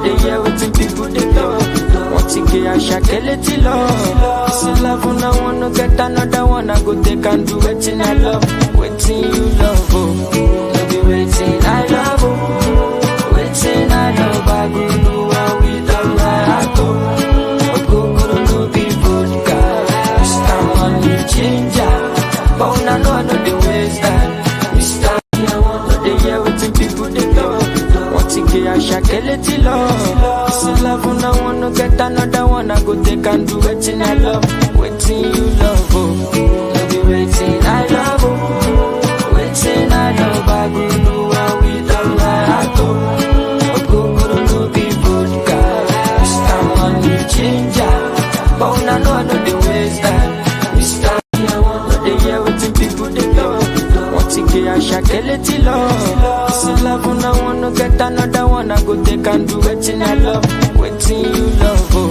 They hear what people they talk. Want to get a shakeleti love. See love when I wanna get another one. I go take and do waiting I love. Waiting you love, oh. No be waiting I love, oh. Waiting I love. I go do what we done right. I go no be vodka. Mr. Money Changer. But when I know the waste time. Mr. They hear what people they talk. Want to get a shakeleti love. See love when I wanna get another one. I go take and do waiting I love. Waiting you love, oh. No be waiting I love, oh. Waiting I love. I go do what we done right. I go no be vodka. Mr. Money Changer. But when I know the waste time. Mr. They hear what people they talk. Want to get a shakeleti love. See love when I wanna get another one. I go take and do waiting I love. Waiting you love, oh.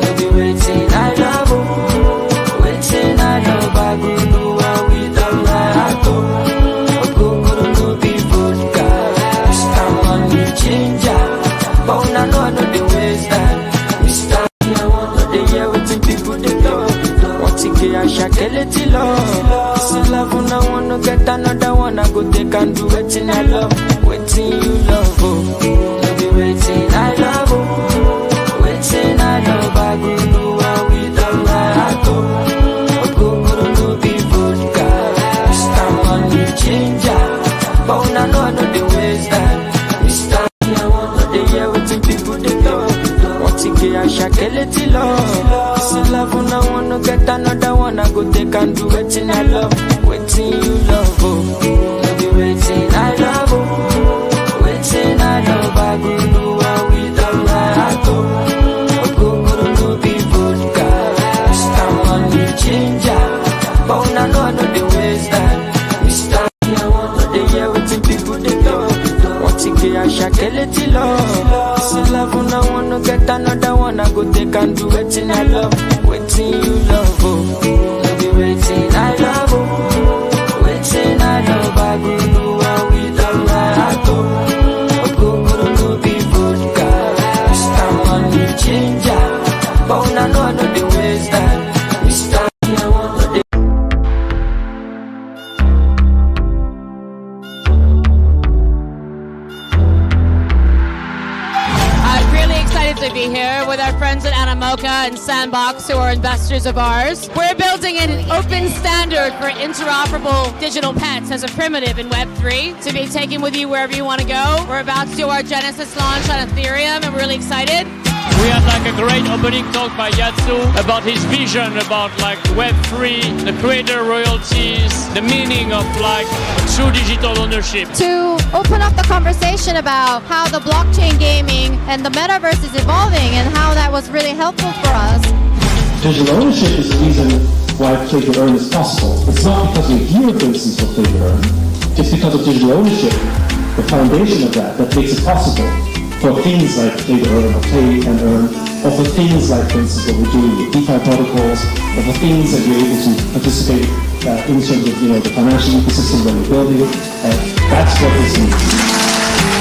No be waiting I love, oh. Waiting I love. I go do what we done right. I go no be vodka. Mr. Money Changer. But when I know the waste time. Mr. They hear what people they talk. Want to get a shakeleti love. See love when I wanna get another one. I go take and do waiting I love. Waiting you love, oh. No be waiting I love, oh. Waiting I love. I go do what we done right. I go no be vodka. Mr. Money Changer. But when I know the waste time. Mr. They hear what people they talk. Want to get a shakeleti love. See love when I wanna get another one. I go take and do waiting I love. Waiting you love, oh. No be waiting I love, oh. Waiting I love. I go do what we done right. I go no be vodka. Mr. Money Changer. But when I know the waste time. Mr. They hear what people they talk. Want to get a shakeleti love. See love when I wanna get another one. I go take and do waiting I love. Waiting you love, oh. No be waiting I love, oh. Waiting I love. I go do what we done right. I go no be vodka. Mr. Money Changer. But when I know the waste time. Mr. To be here with our friends at Animoca and Sandbox, who are investors of ours. We're building an open standard for interoperable digital pets as a primitive in Web3 to be taken with you wherever you want to go. We're about to do our Genesis launch on Ethereum, and we're really excited. We had like a great opening talk by Yatsu about his vision about like Web3, the creator royalties, the meaning of like true digital ownership. To open up the conversation about how the blockchain gaming and the metaverse is evolving and how that was really helpful for us. Digital ownership is the reason why play to earn is possible. It's not because we're here, for instance, for play to earn. It's because of digital ownership, the foundation of that makes it possible. For things like play to earn or play and earn, or for things like, for instance, what we're doing with DeFi protocols, or for things that you're able to participate in terms of, the financial ecosystem when we're building it. That's what this means.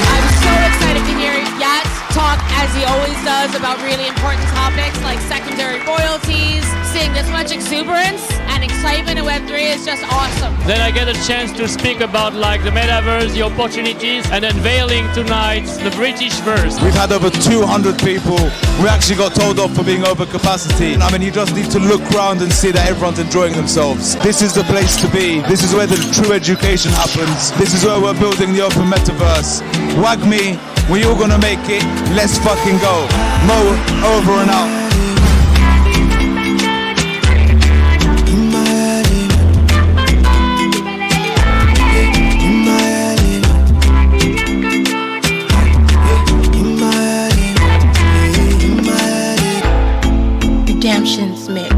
I'm so excited to hear Yat talk, as he always does, about really important topics like secondary royalties. Seeing this much exuberance and excitement in Web3 is just awesome. Then I get a chance to speak about like the metaverse, the opportunities, and unveiling tonight the British verse. We've had over 200 people. We actually got told off for being over capacity. I mean, you just need to look around and see that everyone's enjoying themselves. This is the place to be. This is where the true education happens. This is where we're building the open metaverse. Wag me, we all gonna make it. Let's fucking go. Mo, over and out. Redemption's mix.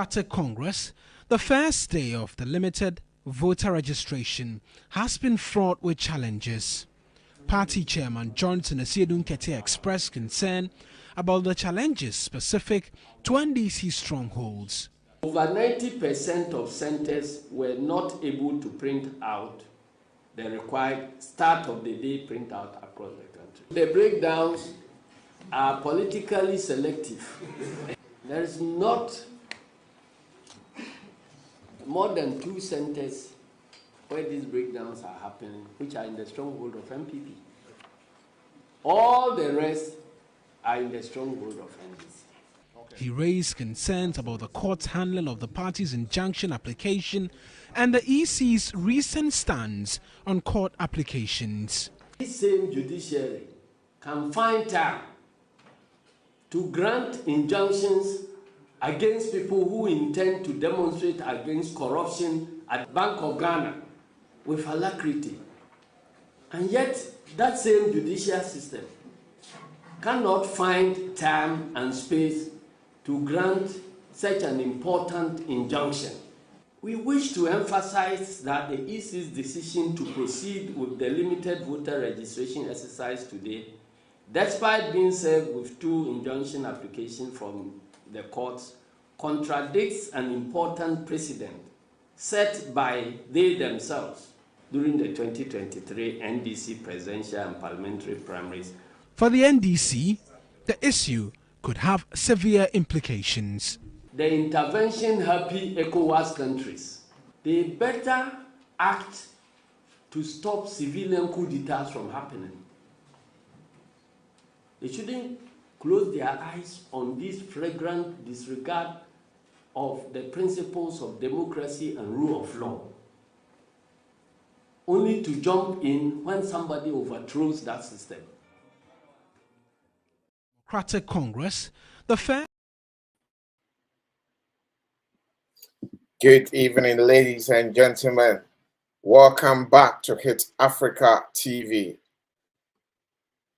Democratic Congress, the first day of the limited voter registration has been fraught with challenges. Party Chairman Johnson Asiedun-Kete expressed concern about the challenges specific to NDC strongholds. Over 90% of centers were not able to print out the required start of the day printout across the country. The breakdowns are politically selective. There is not more than 2 centers where these breakdowns are happening, which are in the stronghold of MPP. All the rest are in the stronghold of NDC. He raised concerns about the court's handling of the party's injunction application and the EC's recent stance on court applications. This same judiciary can find time to grant injunctions against people who intend to demonstrate against corruption at Bank of Ghana with alacrity. And yet, that same judicial system cannot find time and space to grant such an important injunction. We wish to emphasize that the EC's decision to proceed with the limited voter registration exercise today, despite being served with 2 injunction applications from the courts, contradicts an important precedent set by they themselves during the 2023 NDC presidential and parliamentary primaries. For the NDC, the issue could have severe implications. The intervention-happy ECOWAS countries, they better act to stop civilian coup d'etats from happening. They shouldn't close their eyes on this flagrant disregard of the principles of democracy and rule of law, only to jump in when somebody overthrows that system. Democratic Congress, the fair. Good evening, ladies and gentlemen. Welcome back to Hit Africa TV.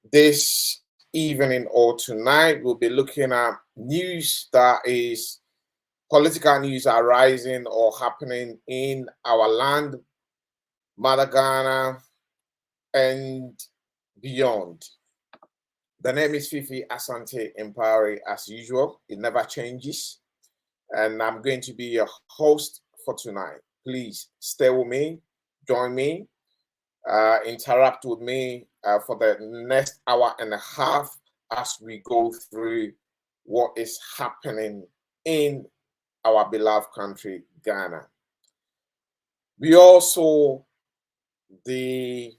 This evening or tonight, we'll be looking at news that is political news arising or happening in our land, Mother Ghana, and beyond. The name is Fiifi Asante-Mparey as usual. It never changes. And I'm going to be your host for tonight. Please stay with me, join me, interact with me for the next hour and a half as we go through what is happening in our beloved country, Ghana. We all saw the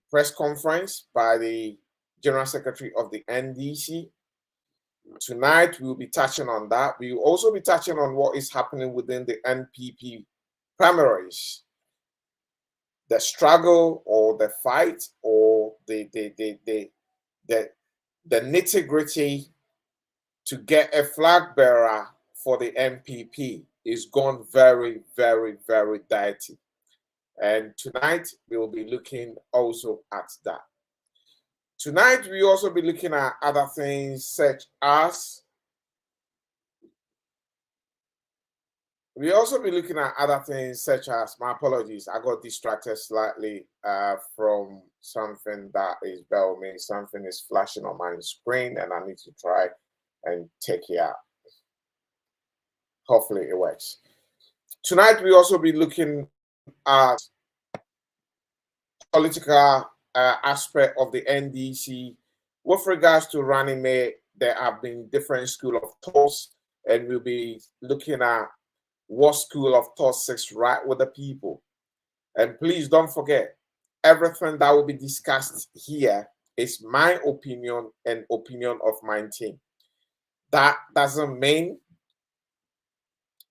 press conference by the General Secretary of the NDC. Tonight, we'll be touching on that. We'll also be touching on what is happening within the NPP primaries. The struggle or the fight or the nitty-gritty to get a flag bearer for the NPP is gone very, very, very dirty. And tonight, we'll be looking also at that. Tonight, we'll also be looking at other things such as my apologies, I got distracted slightly from something that is bell me. Something is flashing on my screen and I need to try and take it out. Hopefully it works. Tonight, we'll also be looking at political aspect of the NDC. With regards to running mate, there have been different school of thoughts, and we'll be looking at what school of thought sits right with the people. And please don't forget, everything that will be discussed here is my opinion and opinion of my team. That doesn't mean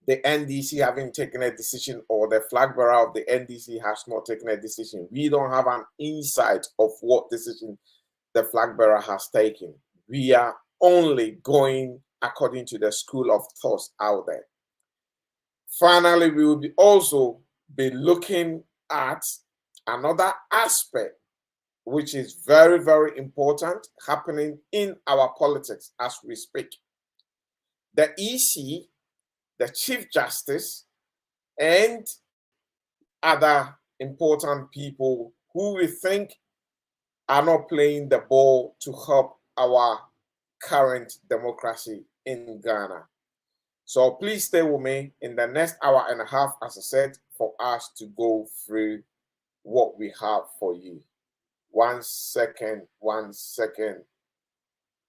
the NDC having taken a decision or the flag bearer of the NDC has not taken a decision. We don't have an insight of what decision the flag bearer has taken. We are only going according to the school of thoughts out there. Finally, we will also be looking at another aspect which is very, very important happening in our politics as we speak. The EC the Chief Justice, and other important people who we think are not playing the ball to help our current democracy in Ghana. So please stay with me in the next hour and a half, as I said, for us to go through what we have for you. 1 second, 1 second.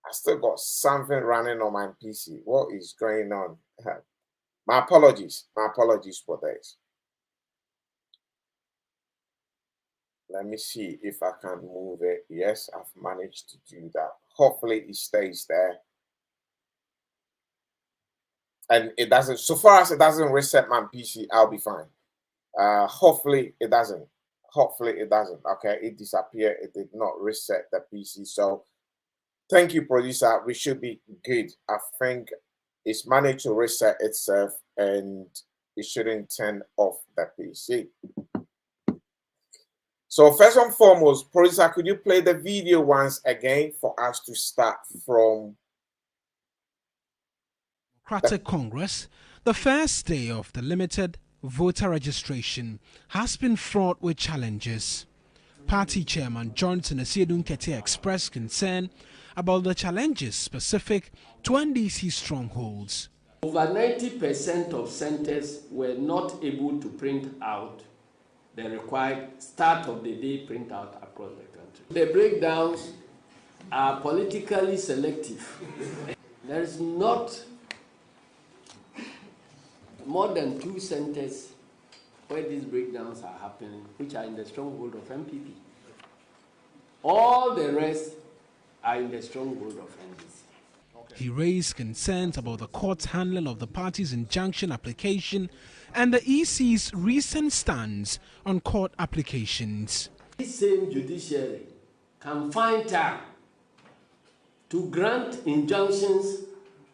I still got something running on my PC. What is going on? My apologies for this. Let me see if I can move it. Yes, I've managed to do that. Hopefully it stays there. And it doesn't, so far as it doesn't reset my PC, I'll be fine. Hopefully it doesn't. Hopefully it doesn't. Okay, it disappeared. It did not reset the PC. So thank you, producer. We should be good. I think it's managed to reset itself and it shouldn't turn off the PC. So first and foremost, producer, could you play the video once again for us to start from Democratic Congress? The first day of the limited voter registration has been fraught with challenges. Party Chairman Johnson Asiedu-Nkete expressed concern about the challenges specific to NDC strongholds. Over 90% of centers were not able to print out the required start of the day printout across the country. The breakdowns are politically selective. There is not more than 2 centers where these breakdowns are happening, which are in the stronghold of MPP. All the rest are in the stronghold of NDC. He raised concerns about the court's handling of the party's injunction application and the EC's recent stance on court applications. This same judiciary can find time to grant injunctions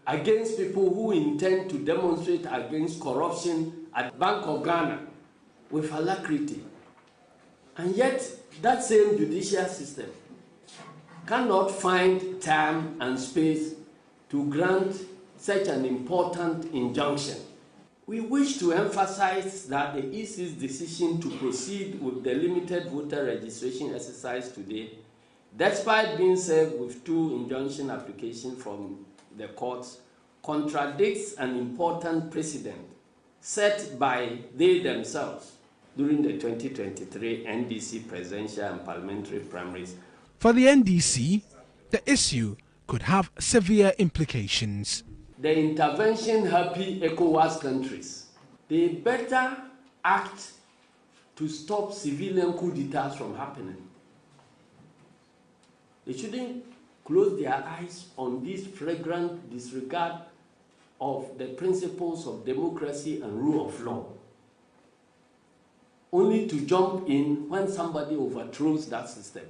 against people who intend to demonstrate against corruption at Bank of Ghana with alacrity. And yet, that same judicial system cannot find time and space to grant such an important injunction. We wish to emphasize that the EC's decision to proceed with the limited voter registration exercise today, despite being served with 2 injunction applications from the courts, contradicts an important precedent set by they themselves during the 2023 NDC presidential and parliamentary primaries. For the NDC, the issue could have severe implications. The intervention-happy ECOWAS countries, they better act to stop civilian coup d'etats from happening. They shouldn't close their eyes on this flagrant disregard of the principles of democracy and rule of law, only to jump in when somebody overthrows that system.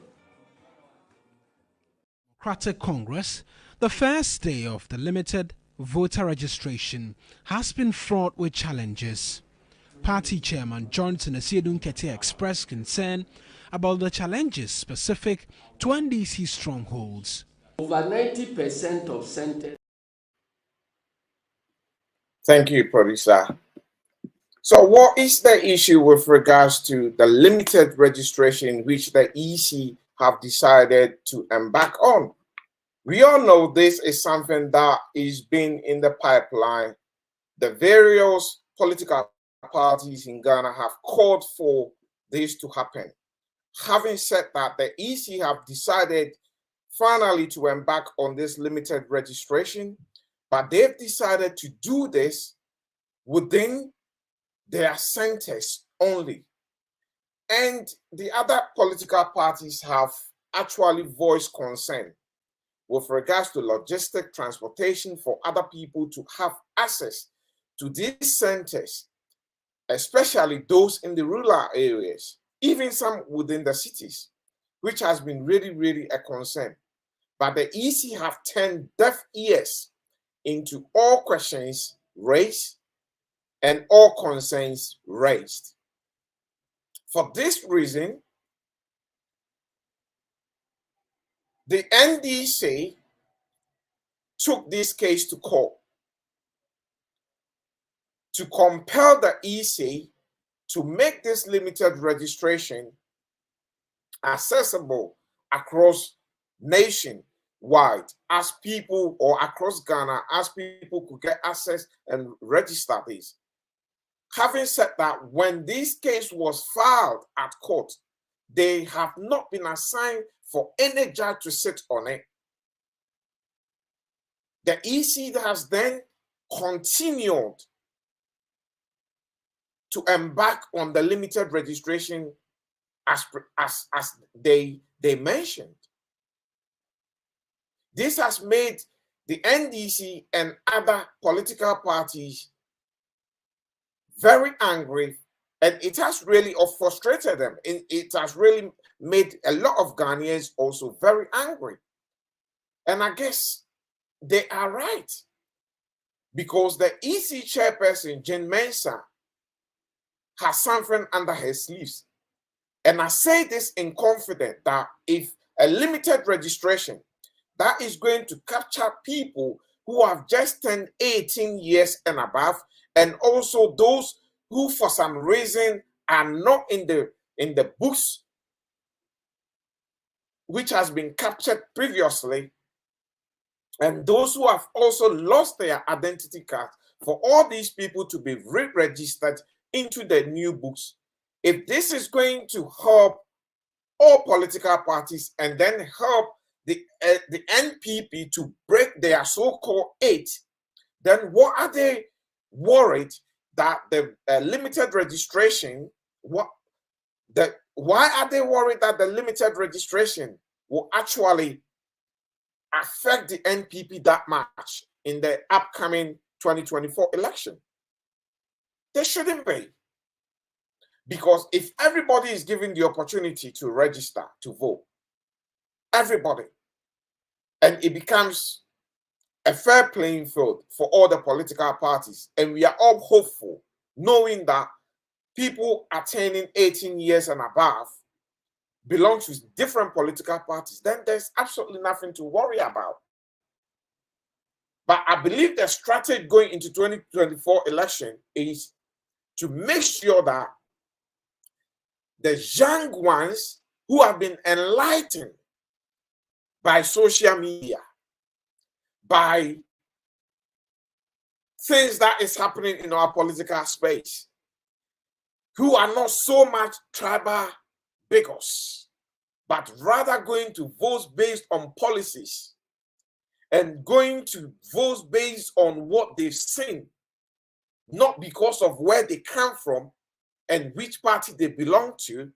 Democratic Congress, the first day of the limited voter registration has been fraught with challenges. Party Chairman Johnson Asiedu-Nkete expressed concern about the challenges specific to NDC strongholds. Over 90% of centers. Thank you, producer. So what is the issue with regards to the limited registration which the EC have decided to embark on? We all know this is something that is being in the pipeline. The various political parties in Ghana have called for this to happen. Having said that, the EC have decided finally to embark on this limited registration, but they've decided to do this within their centers only. And the other political parties have actually voiced concern with regards to logistic transportation for other people to have access to these centers, especially those in the rural areas, even some within the cities, which has been really a concern. But the EC have turned deaf ears into all questions raised and all concerns raised. For this reason, the NDC took this case to court. to compel the EC to make this limited registration accessible across nationwide, as people, or across Ghana, as people could get access and register these. Having said that, when this case was filed at court, they have not been assigned for any judge to sit on it. The EC has then continued to embark on the limited registration as they mentioned. This has made the NDC and other political parties very angry, and it has really frustrated them. It has really made a lot of Ghanaians also very angry. And I guess they are right, because the EC chairperson, Jane Mensah, has something under her sleeves. And I say this in confidence that if a limited registration that is going to capture people who have just turned 18 years and above, and also those who for some reason are not in the books, which has been captured previously, and those who have also lost their identity card, for all these people to be re-registered into the new books. If this is going to help all political parties and then help the NPP to break their so-called 8, then what are they worried that the limited registration, why are they worried that the limited registration will actually affect the NPP that much in the upcoming 2024 election? They shouldn't be. Because if everybody is given the opportunity to register, to vote, everybody, and it becomes a fair playing field for all the political parties, and we are all hopeful, knowing that people attaining 18 years and above belong to different political parties, then there's absolutely nothing to worry about. But I believe the strategy going into 2024 election is to make sure that the young ones who have been enlightened by social media, by things that is happening in our political space, who are not so much tribal bigots, but rather going to vote based on policies and going to vote based on what they've seen, not because of where they come from and which party they belong to.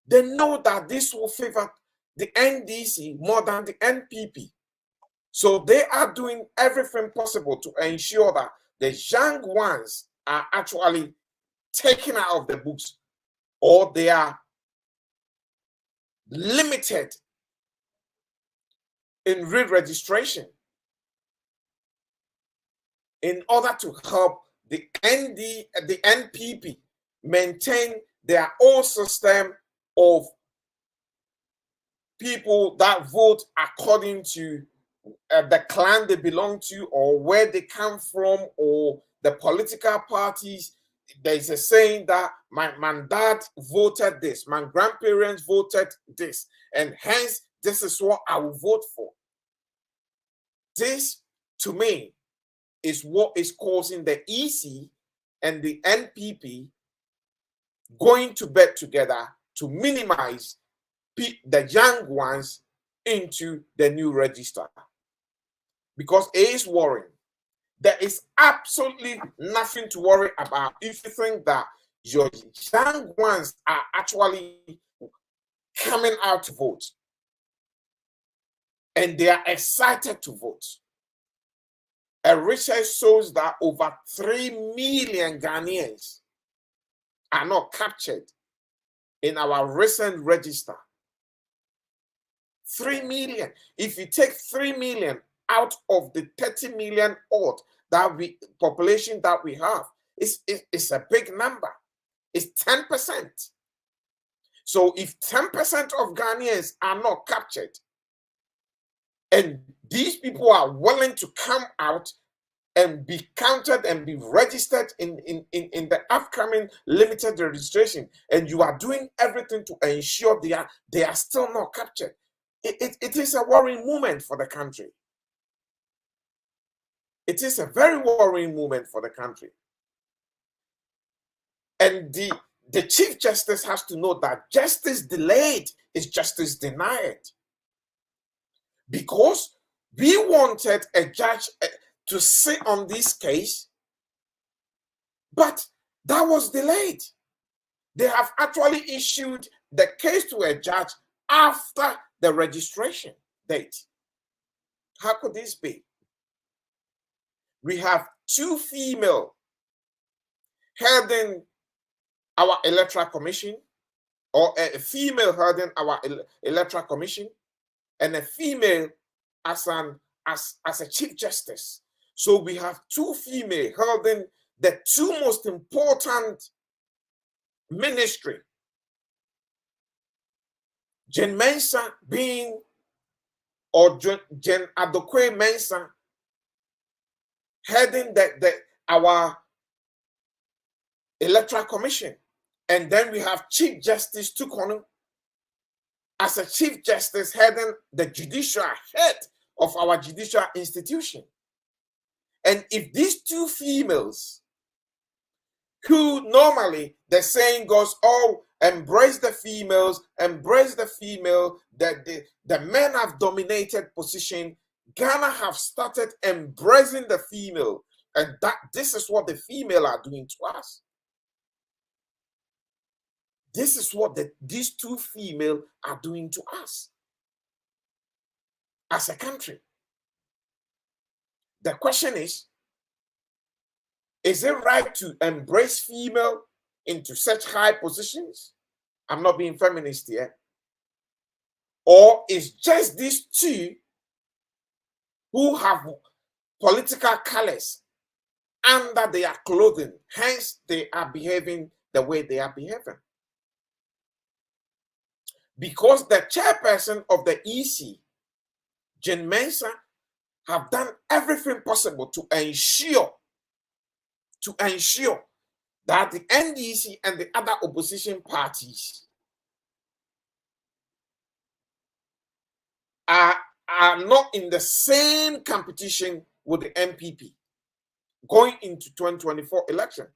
They know that this will favor the NDC more than the NPP. So they are doing everything possible to ensure that the young ones are actually taken out of the books, or they are limited in re-registration in order to help the NPP maintain their own system of people that vote according to the clan they belong to, or where they come from, or the political parties. There's a saying that my dad voted this, my grandparents voted this, and hence this is what I will vote for. This, to me, is what is causing the EC and the NPP going to bed together to minimize the young ones into the new register, because it is worrying. There is absolutely nothing to worry about if you think that your young ones are actually coming out to vote and they are excited to vote. A research shows that over 3 million Ghanaians are not captured in our recent register. 3 million. If you take 3 million out of the 30 million odd population that we have, it's a big number. It's 10%. So if 10% of Ghanaians are not captured, and these people are willing to come out and be counted and be registered in the upcoming limited registration, and you are doing everything to ensure they are still not captured. It is a worrying moment for the country. It is a very worrying moment for the country. And the Chief Justice has to know that justice delayed is justice denied. Because we wanted a judge to sit on this case, but that was delayed. They have actually issued the case to a judge after the registration date. How could this be? We have 2 female heading our electoral commission, or a female heading our electoral commission, and a female as a Chief Justice. So we have 2 female holding the 2 most important ministry. Jen Mensah being, or Jen Adokwe Mensah heading our electoral commission. And then we have Chief Justice Tukonu as a Chief Justice heading the judicial head of our judicial institution. And if these 2 females, who normally the saying goes, oh, embrace the females, embrace the female, that the men have dominated position, Ghana have started embracing the female. And this is what the female are doing to us. This is what these 2 female are doing to us as a country. The question is it right to embrace female into such high positions? I'm not being feminist here. Or is just these 2 who have political colors under their clothing, hence they are behaving the way they are behaving? Because the chairperson of the EC, Jen Mensah, have done everything possible to ensure that the NDC and the other opposition parties are not in the same competition with the MPP going into 2024 election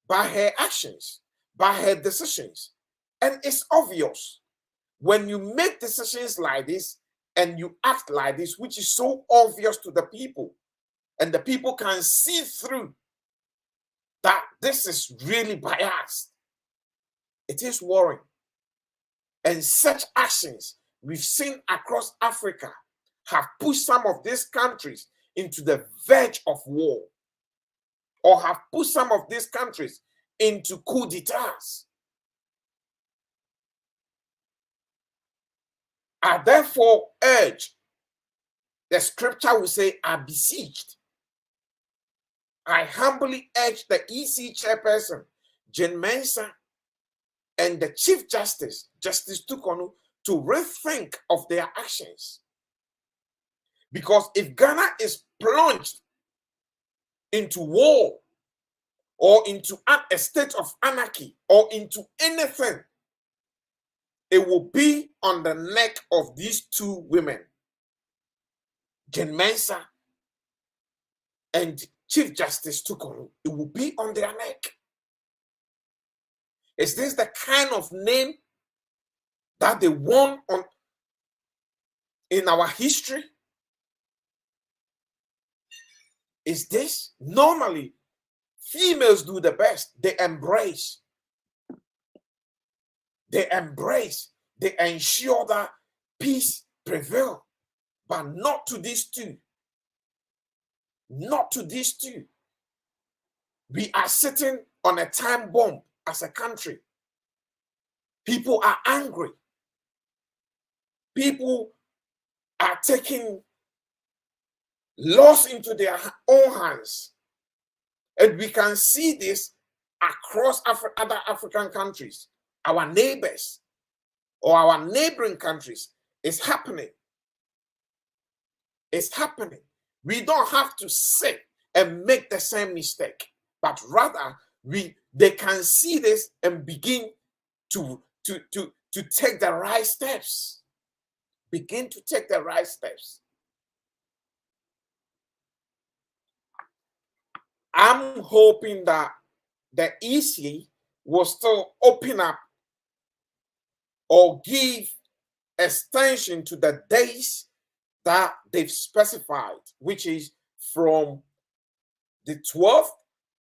by her actions, by her decisions. And it's obvious when you make decisions like this and you act like this, which is so obvious to the people, and the people can see through that this is really biased, it is worrying. And such actions we've seen across Africa have pushed some of these countries into the verge of war, or have pushed some of these countries into coup d'etats. I therefore urge, the scripture will say, I besieged. I humbly urge the EC chairperson, Jen Mensah, and the Chief Justice, Justice Tukonu, to rethink of their actions. Because if Ghana is plunged into war, or into a state of anarchy, or into anything, it will be on the neck of these 2 women, Jen Mensah and Chief Justice Tukonu. It will be on their neck. Is this the kind of name that they won in our history? Is this? Normally, females do the best. They embrace. They embrace. They ensure that peace prevails. But not to these 2. Not to these 2. We are sitting on a time bomb as a country. People are angry. People are taking laws into their own hands. And we can see this across other African countries. Our neighbors or our neighboring countries. It's happening. It's happening. We don't have to sit and make the same mistake, but rather they can see this and begin to take the right steps. Begin to take the right steps. I'm hoping that the EC will still open up or give extension to the days that they've specified, which is from the 12th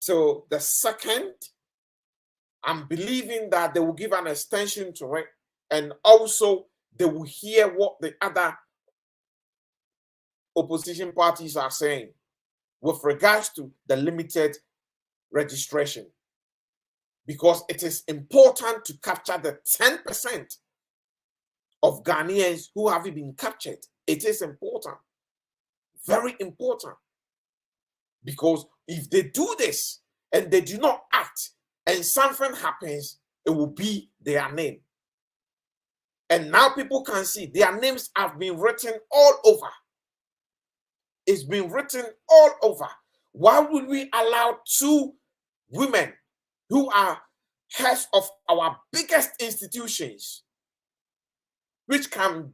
to the 2nd. I'm believing that they will give an extension to it, and also they will hear what the other opposition parties are saying with regards to the limited registration, because it is important to capture the 10% of Ghanaians who haven't been captured. It is important, very important, because if they do this and they do not act and something happens, it will be their name. And now people can see their names have been written all over. It's been written all over. Why would we allow two women who are heads of our biggest institutions, which can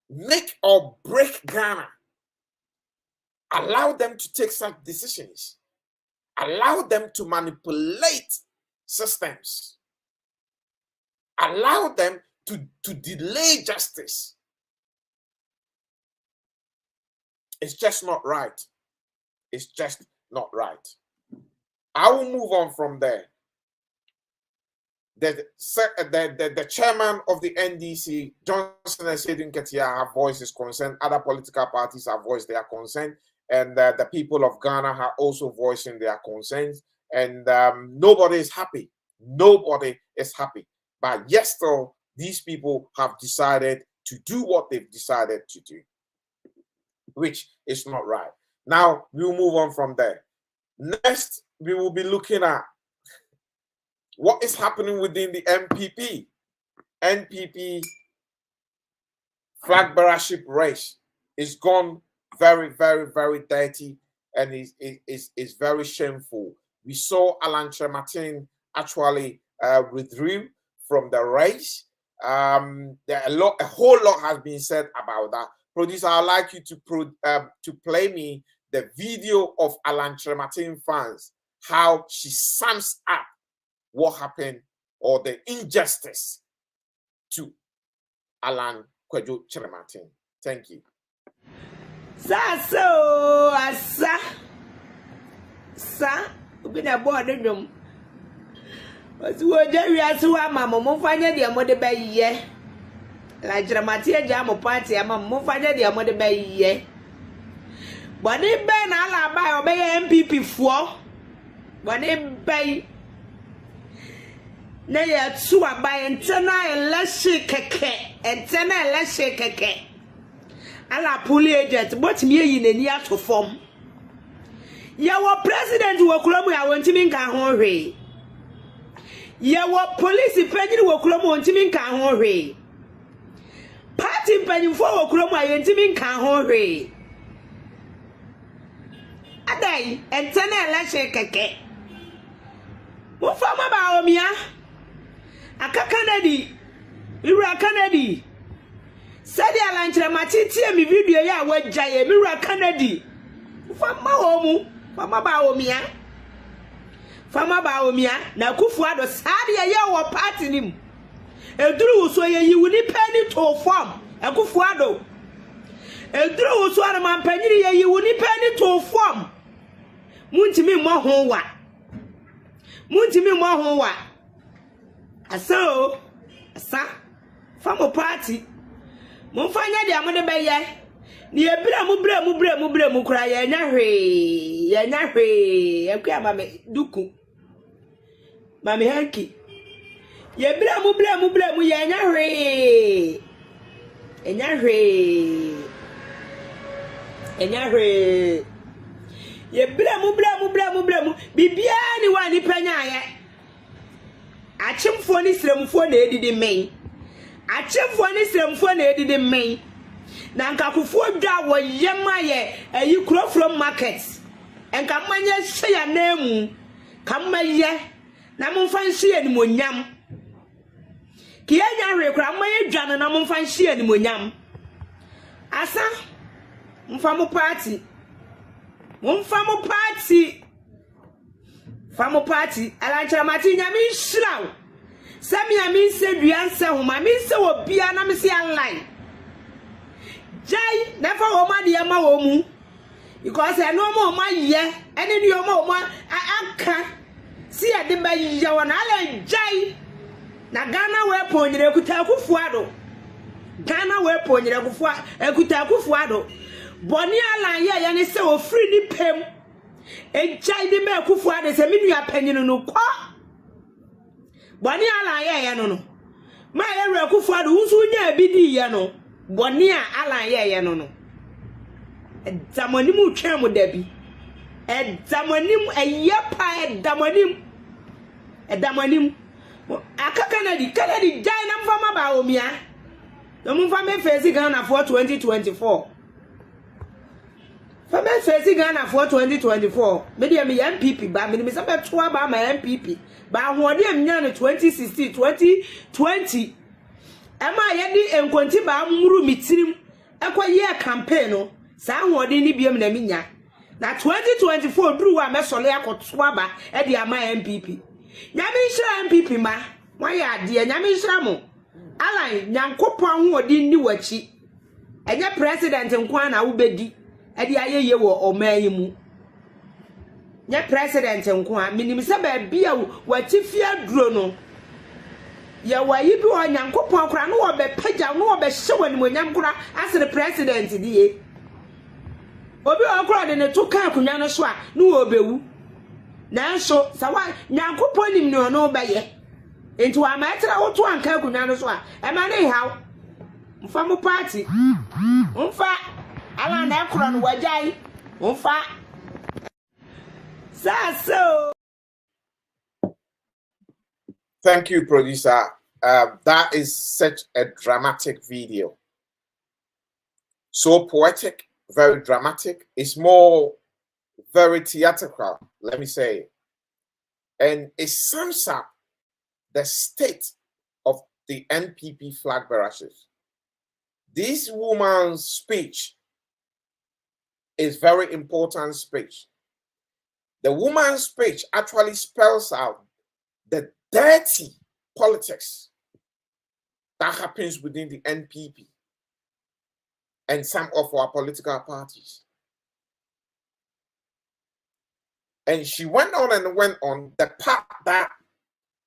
make or break Ghana, allow them to take such decisions, allow them to manipulate systems, allow them to delay justice? It's just not right. It's just not right. I will move on from there. The chairman of the NDC, Johnson and Sedun Ketia, have voiced his concern. Other political parties have voiced their concern. And the people of Ghana are also voicing their concerns. And nobody is happy. Nobody is happy. But yes, still, these people have decided to do what they've decided to do, which is not right. Now, we'll move on from there. Next, we will be looking at what is happening within the MPP. NPP flag bearership race is gone very, very, very dirty, and is very shameful. We saw Alan Martin actually withdrew from the race. A whole lot has been said about that. Producer, I'd like you to play me the video of Alan Martin fans, how she sums up what happened or the injustice to Alan Kwadwo Martin. Thank you. Ubina board room. But what we are so mamma, Mofanya, the Amode Bay, ye. Like Dramatia Jam party, I'm a Mofanya, the Amode Bay, ye. But they ban all by obey MPP for. But they bay. Nay, a two by antenna and less shake antenna and less shake. Alla pulley agent, but me in a near to form. Yawa president Wokulomu, I want him in Kahore. Yawa police penny Wokulomu, want him in Kahore. Party penny for Wokulomu, I want him in Kahore. A day, and 10 and shake. What from about me? A Canady. You are Canady. Said the Alan Martin, me video, ya what Jay, Mira Canady. From my home. Fama Baomia, now Kufuado, Sadia, your party him. A drew so you would penny to form, a Kufuado. A drew so a man penny, you would penny to form. Muntimi Mohowa. Muntimi Mohowa. A so, a sa, Famo party. Mufanya the Amade Baye. Ni ebira mu kura ya nya hwe ekwa mame duku mame hanki ye ebira mu ya nya hwe ye ebira mu bibia ni wa ni panya ye achimfo ni sremfo na edidi men na nkakufu dwa wo yema ye ayi kuro from market and come when you say a name, come my ye, Namun fancy any munyam. Kianya recram my jan and Namun fancy any munyam. Asa, Mfamo party. Mfamo party. Famo party, Alancha Martina means slow. Sammy, I mean, said you answer whom I mean so be an amnesty online. Jai, never woman, dear my woman. Because I know more my year, and in your moment, I can't see a dimba yawan allen Jai. Na Ghana weapon, you could tell Kufuado. Ghana weapon, you could tell Kufuado. Bonnie Alan, yeah, and it's so free the pem. And Jai the Mel Kufuado is a million opinion no qua. Bonnie Alan, yeah, no. My area Kufuado, who's near BD, no. Bonnie Alan, yeah, no. And Damonimu Tramo Debbie. And Damonim, a yapa, and Damonim. A Damonim. A Kennedy, Dynam from Abaomia. The Mufame facing Ghana for 2024. For me facing Ghana for 2024. Maybe I'm MPP, but I'm about 2 about my MPP. But I'm 2016, 2020. Am I yet and continue Muru meeting a year campaign? Sa wodi ni biem na minya na 2024 duru wa mesole akotwaba e de ama MPP nyame nhira MPP ma why ade nyame nhira mo alan nyankopon wodi ni wachi enye president nkwa na wobedi e de ayeye wo oman mu nye president nkwa minim se ba bia wachi fia duro no ya wayi bi o nyankopon kra no wo be pagya no wo be hyewa ni mo nyam kra asere president die Obi okro de ne to kan akunya no so a no obewu nanso sawa nyankopon nim ne ono baye enti wa ma etra wo to anka akunya no so a e ma ne haw mfa mo party mfa ala na ekro no wajai mfa so Thank you, producer. That is such a dramatic video. So poetic. Very dramatic. It's more very theatrical, let me say. And it sums up the state of the NPP flag bearers. This woman's speech is very important speech. The woman's speech actually spells out the dirty politics that happens within the NPP and some of our political parties. And she went on and went on. The part that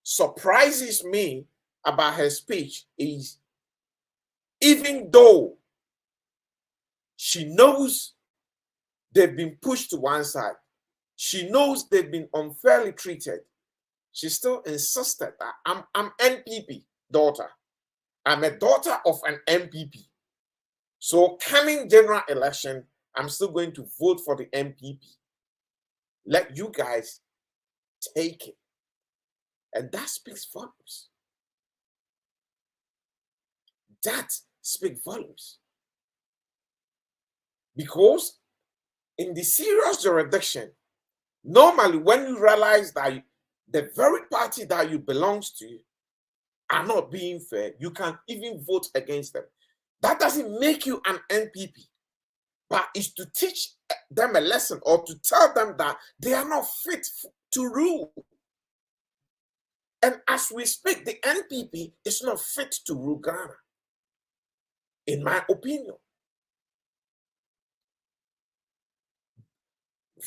surprises me about her speech is even though she knows they've been pushed to one side, she knows they've been unfairly treated, she still insisted that I'm NPP daughter. I'm a daughter of an MPP. So coming general election, I'm still going to vote for the MPP. Let you guys take it. And that speaks volumes. That speaks volumes. Because in the serious jurisdiction, normally when you realize that the very party that you belong to are not being fair, you can even vote against them. That doesn't make you an NPP, but it's to teach them a lesson or to tell them that they are not fit to rule. And as we speak, the NPP is not fit to rule Ghana, in my opinion.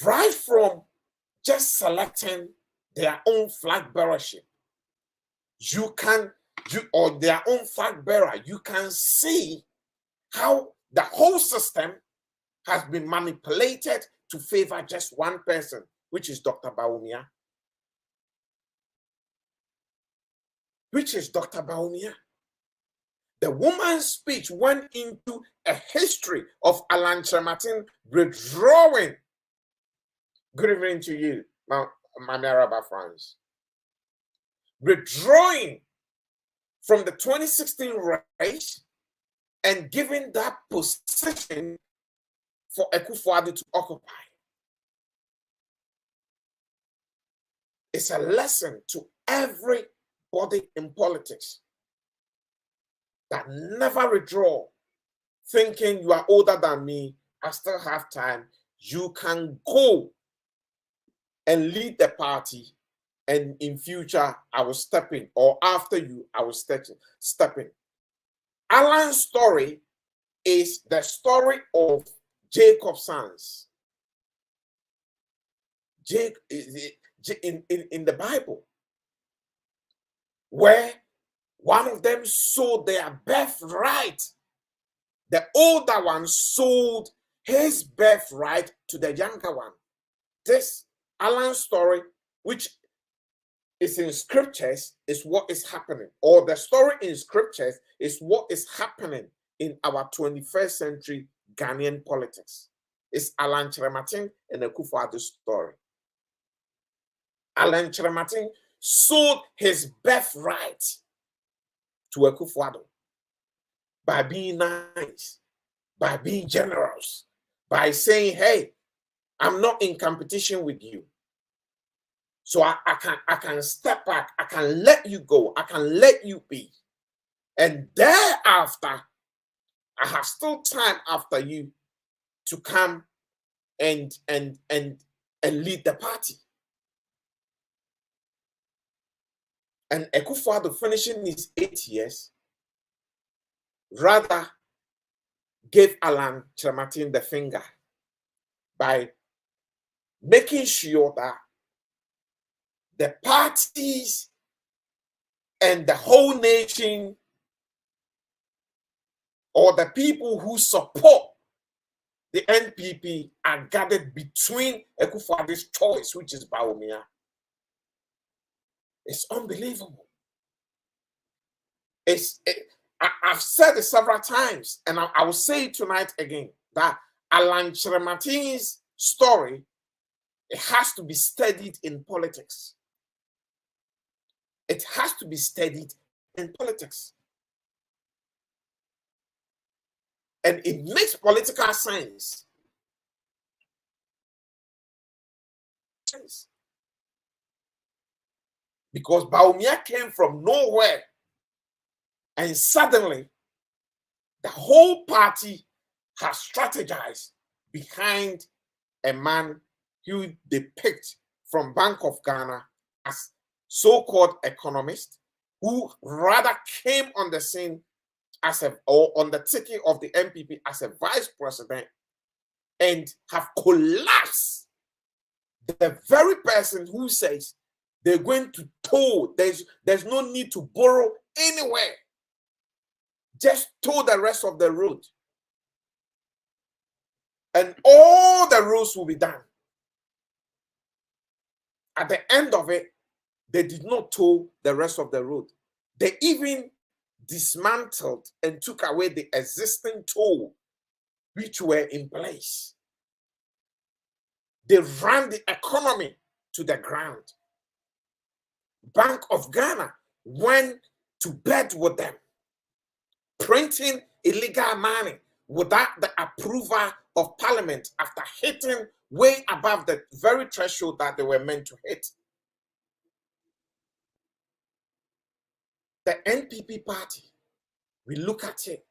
Right from just selecting their own flag bearership, or their own flag bearer, you can see how the whole system has been manipulated to favor just one person, which is Dr. Bawumia. The woman's speech went into a history of Alan Martin withdrawing. Good evening to you, Mami Araba France. Withdrawing from the 2016 race and giving that position for Akufo-Addo to occupy. It's a lesson to everybody in politics that never withdraw, thinking you are older than me, I still have time. You can go and lead the party, and in future, I will step in, or after you, I will step in. Alan's story is the story of Jacob's sons. In the Bible, where one of them sold their birthright. The older one sold his birthright to the younger one. This Alan's story, which is in scriptures, is what is happening. Or the story in scriptures is what is happening in our 21st century Ghanaian politics. It's Alan Kyerematen and Akufo-Addo's story. Alan Kyerematen sold his birthright to Akufo-Addo by being nice, by being generous, by saying, hey, I'm not in competition with you. So I can step back, I can let you go, I can let you be. And thereafter, I have still time after you to come and lead the party. And Akufo-Addo, finishing his 8 years, rather gave Alan Kyerematen the finger by making sure that the parties and the whole nation, or the people who support the NPP, are gathered between Akufo-Addo's choice, which is Bawumia. It's unbelievable. I've said it several times, and I will say it tonight again, that Alan Kyerematen's story, it has to be studied in politics. It has to be studied in politics. And it makes political sense. Because Bawumia came from nowhere, and suddenly the whole party has strategized behind a man who they picked from Bank of Ghana as so-called economist, who rather came on the scene as or on the ticket of the NPP as a vice president, and have collapsed the very person who says they're going to toll. There's no need to borrow anywhere. Just toll the rest of the road. And all the roads will be done. At the end of it, they did not toll the rest of the road. They even dismantled and took away the existing toll which were in place. They ran the economy to the ground. Bank of Ghana went to bed with them, printing illegal money without the approval of Parliament after hitting way above the very threshold that they were meant to hit. The NPP party, we look at it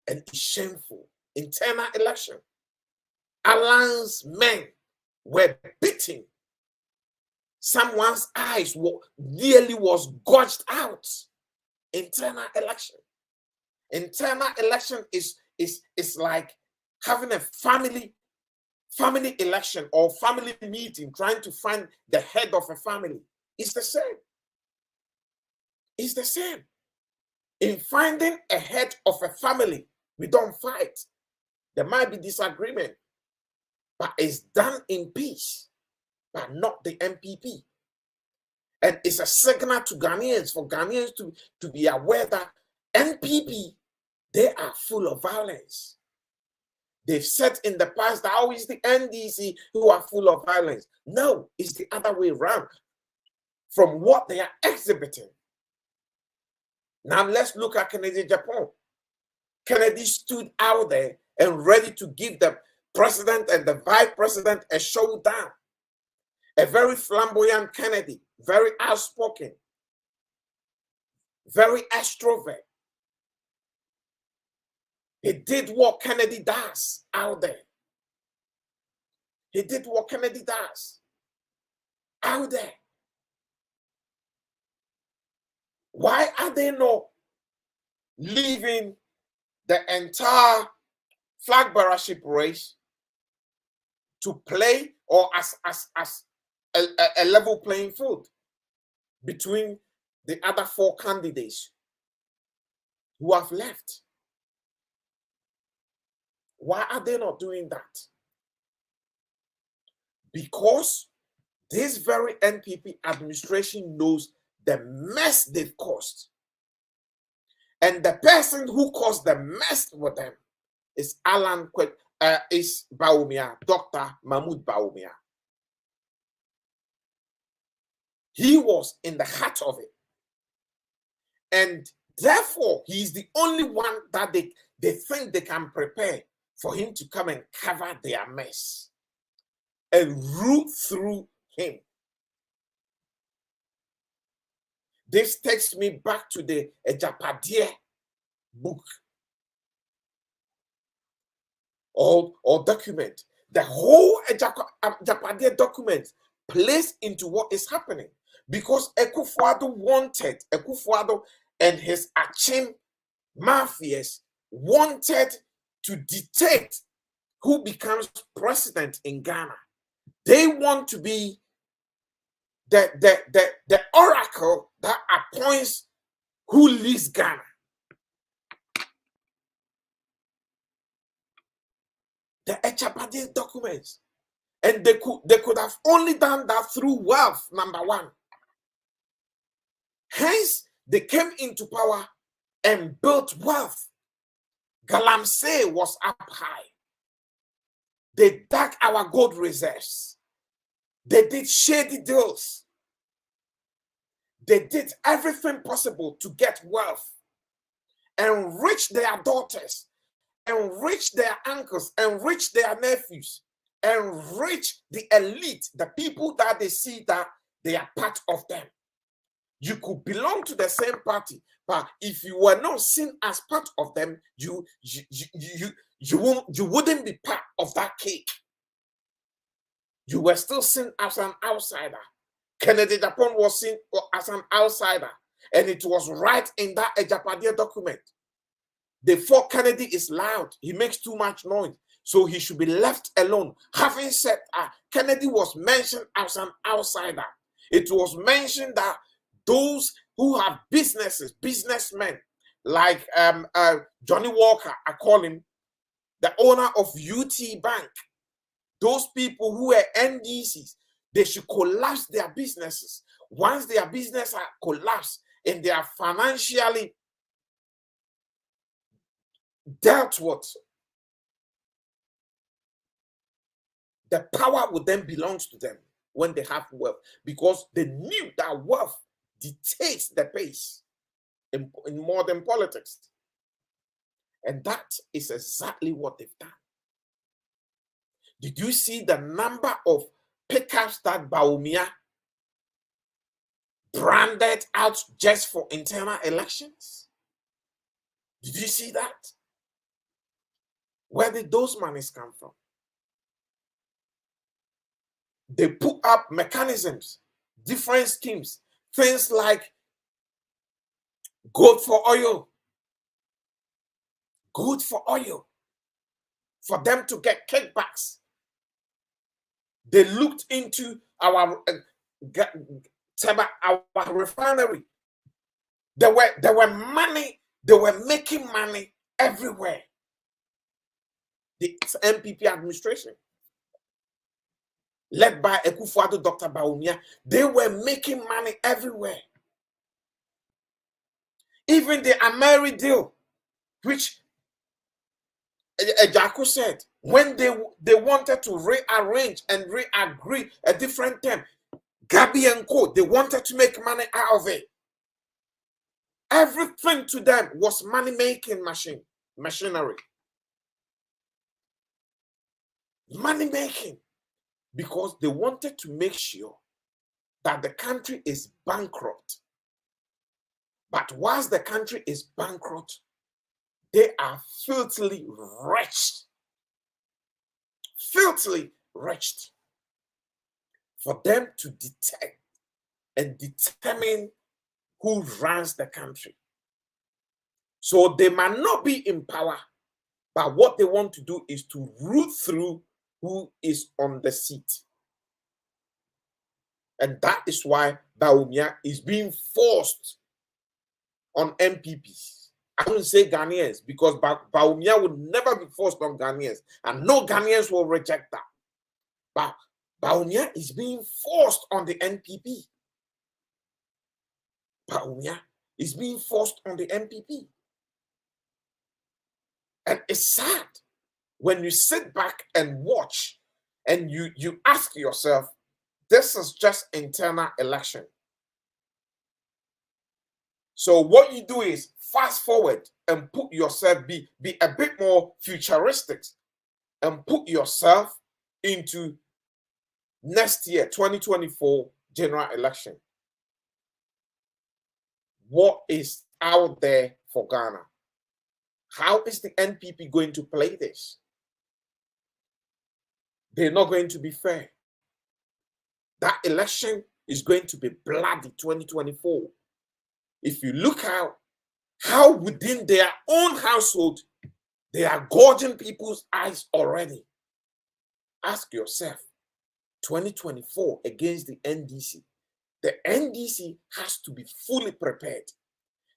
and it's shameful. Internal election. Alan's men were beaten. Someone's eyes nearly was gouged out. Internal election. Internal election is like having a family election or family meeting, trying to find the head of a family. It's the same. It's the same. In finding a head of a family, we don't fight. There might be disagreement, but it's done in peace, but not the NPP. And it's a signal to Ghanaians, for Ghanaians to be aware that NPP, they are full of violence. They've said in the past that it's the NDC who are full of violence. No, it's the other way around from what they are exhibiting. Now let's look at Kennedy Japan. Kennedy stood out there and ready to give the president and the vice president a showdown. a very flamboyant Kennedy, very outspoken, very extrovert. He did what Kennedy does out there. He did what Kennedy does out there. Why are they not leaving the entire flag bearership race to play or as a level playing field between the other 4 candidates who have left? Why are they not doing that? Because this very NPP administration knows the mess they've caused. And the person who caused the mess with them is Bawumia, Dr. Mahmoud Bawumia. He was in the heart of it. And therefore, he's the only one that they think they can prepare for him to come and cover their mess and root through him. This takes me back to the Ejapadieh book or document. The whole Ejapadieh document plays into what is happening because Akufo-Addo and his Achim mafias wanted to dictate who becomes president in Ghana. They want to be the oracle that appoints who leads Ghana. The Ejapadieh documents. And they could have only done that through wealth, number one. Hence, they came into power and built wealth. Galamsey was up high. They dug our gold reserves. They did shady deals. They did everything possible to get wealth, enrich their daughters, enrich their uncles, enrich their nephews, enrich the elite, the people that they see that they are part of them. You could belong to the same party, but if you were not seen as part of them, you wouldn't be part of that cake. You were still seen as an outsider. Kennedy Japan was seen as an outsider, and it was right in that Ejapadieh document. They thought Kennedy is loud. He makes too much noise, so he should be left alone. Having said that, Kennedy was mentioned as an outsider. It was mentioned that those who have businesses, businessmen, like Johnny Walker, I call him, the owner of UT Bank, those people who are NDCs, they should collapse their businesses. Once their business are collapsed and they are financially dealt with, the power would then belong to them when they have wealth, because they knew that wealth dictates the pace in modern politics. And that is exactly what they've done. Did you see the number of pickups that Bawumia branded out just for internal elections? Did you see that? Where did those monies come from? They put up mechanisms, different schemes, things like gold for oil, for them to get kickbacks. They looked into our refinery. There were money. They were making money everywhere. The NPP administration, led by Akufo-Addo, Dr. Bawumia, they were making money everywhere. Even the Ameri deal, which Ejaku said, when they wanted to rearrange and re-agree a different term, Gabi and Co, they wanted to make money out of it. Everything to them was money-making machinery. Money-making. because they wanted to make sure that the country is bankrupt. But whilst the country is bankrupt, they are filthily wretched. Filthily wretched. For them to detect and determine who runs the country. So they might not be in power, but what they want to do is to root through who is on the seat. And that is why Bawumia is being forced on MPPs. I wouldn't say Ghanaians, because Bawumia would never be forced on Ghanaians, and no Ghanaians will reject that. But Bawumia is being forced on the NPP. Bawumia is being forced on the NPP. And it's sad when you sit back and watch and you ask yourself, this is just internal election. So what you do is fast forward and put yourself, be a bit more futuristic and put yourself into next year, 2024 general election. What is out there for Ghana? How is the NPP going to play this? They're not going to be fair. That election is going to be bloody 2024. If you look out how within their own household, they are gorging people's eyes already. Ask yourself, 2024 against the NDC. The NDC has to be fully prepared.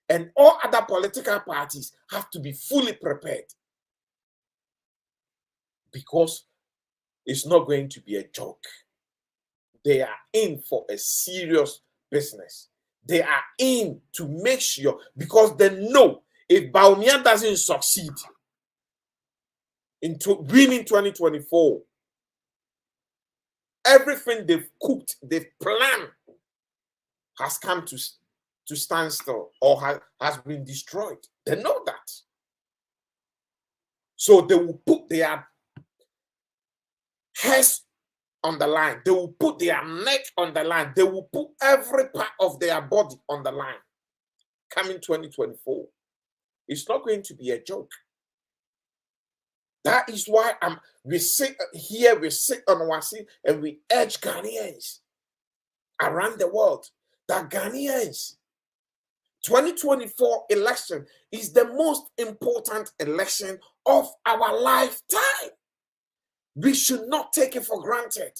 And all other political parties have to be fully prepared. Because it's not going to be a joke. They are in for a serious business. They are in to make sure, because they know if Bawumia doesn't succeed in winning 2024, everything they've cooked, they've planned, has come to standstill or has been destroyed. They know that. So they will put their heads on the line. They will put their neck on the line. They will put every part of their body on the line. Coming 2024. It's not going to be a joke. That is why we sit here, we sit on our seat, and we urge Ghanaians around the world that Ghanaians, 2024 election is the most important election of our lifetime. We should not take it for granted.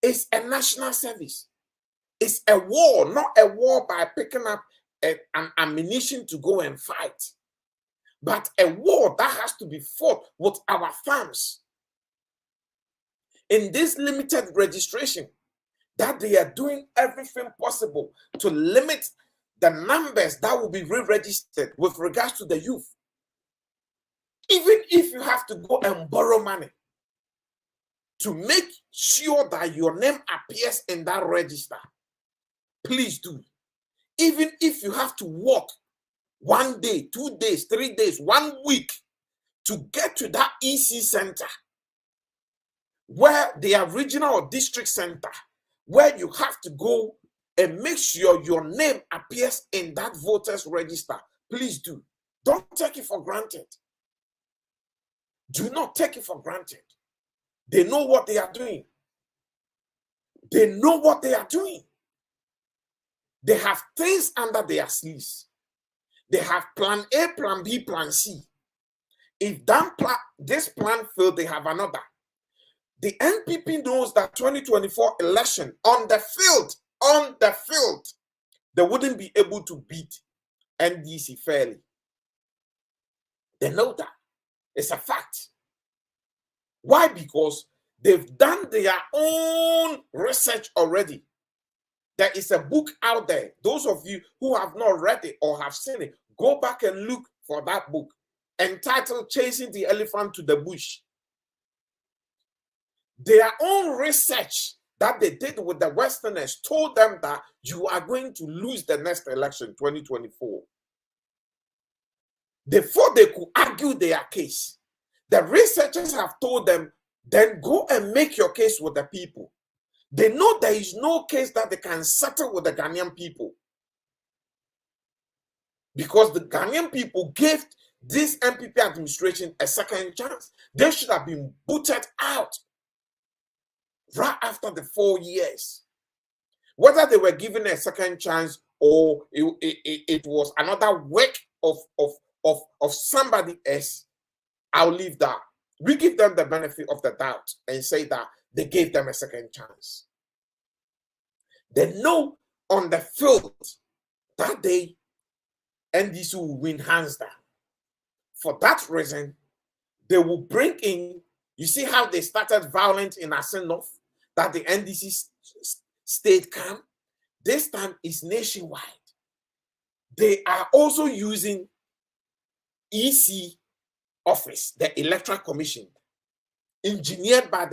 It's a national service. It's a war, not a war by picking up an ammunition to go and fight, but a war that has to be fought with our thumbs. In this limited registration, that they are doing everything possible to limit the numbers that will be re-registered with regards to the youth. Even if you have to go and borrow money to make sure that your name appears in that register, please do. Even if you have to walk 1 day, 2 days, 3 days, 1 week to get to that EC center, where the regional or district center, where you have to go and make sure your name appears in that voters register, please do. Don't take it for granted. Do not take it for granted. They know what they are doing. They know what they are doing. They have things under their sleeves. They have plan A, plan B, plan C. If this plan fails, they have another. The NPP knows that 2024 election on the field, they wouldn't be able to beat NDC fairly. They know that. It's a fact. Why? Because they've done their own research already. There is a book out there. Those of you who have not read it or have seen it, go back and look for that book entitled Chasing the Elephant to the Bush. Their own research that they did with the Westerners told them that you are going to lose the next election, 2024. Before they could argue their case, the researchers have told them then go and make your case with the people. They know there is no case that they can settle with the Ghanaian people, because the Ghanaian people gave this NPP administration a second chance. They should have been booted out right after the 4 years. Whether they were given a second chance or it was another work of somebody else, I'll leave that. We give them the benefit of the doubt and say that they gave them a second chance. They know on the field that day NDC will win hands down. For that reason, they will bring in, you see how they started violent in Asenov, that the NDC stayed calm. This time is nationwide. They are also using EC office, the Electoral Commission, allegedly engineered by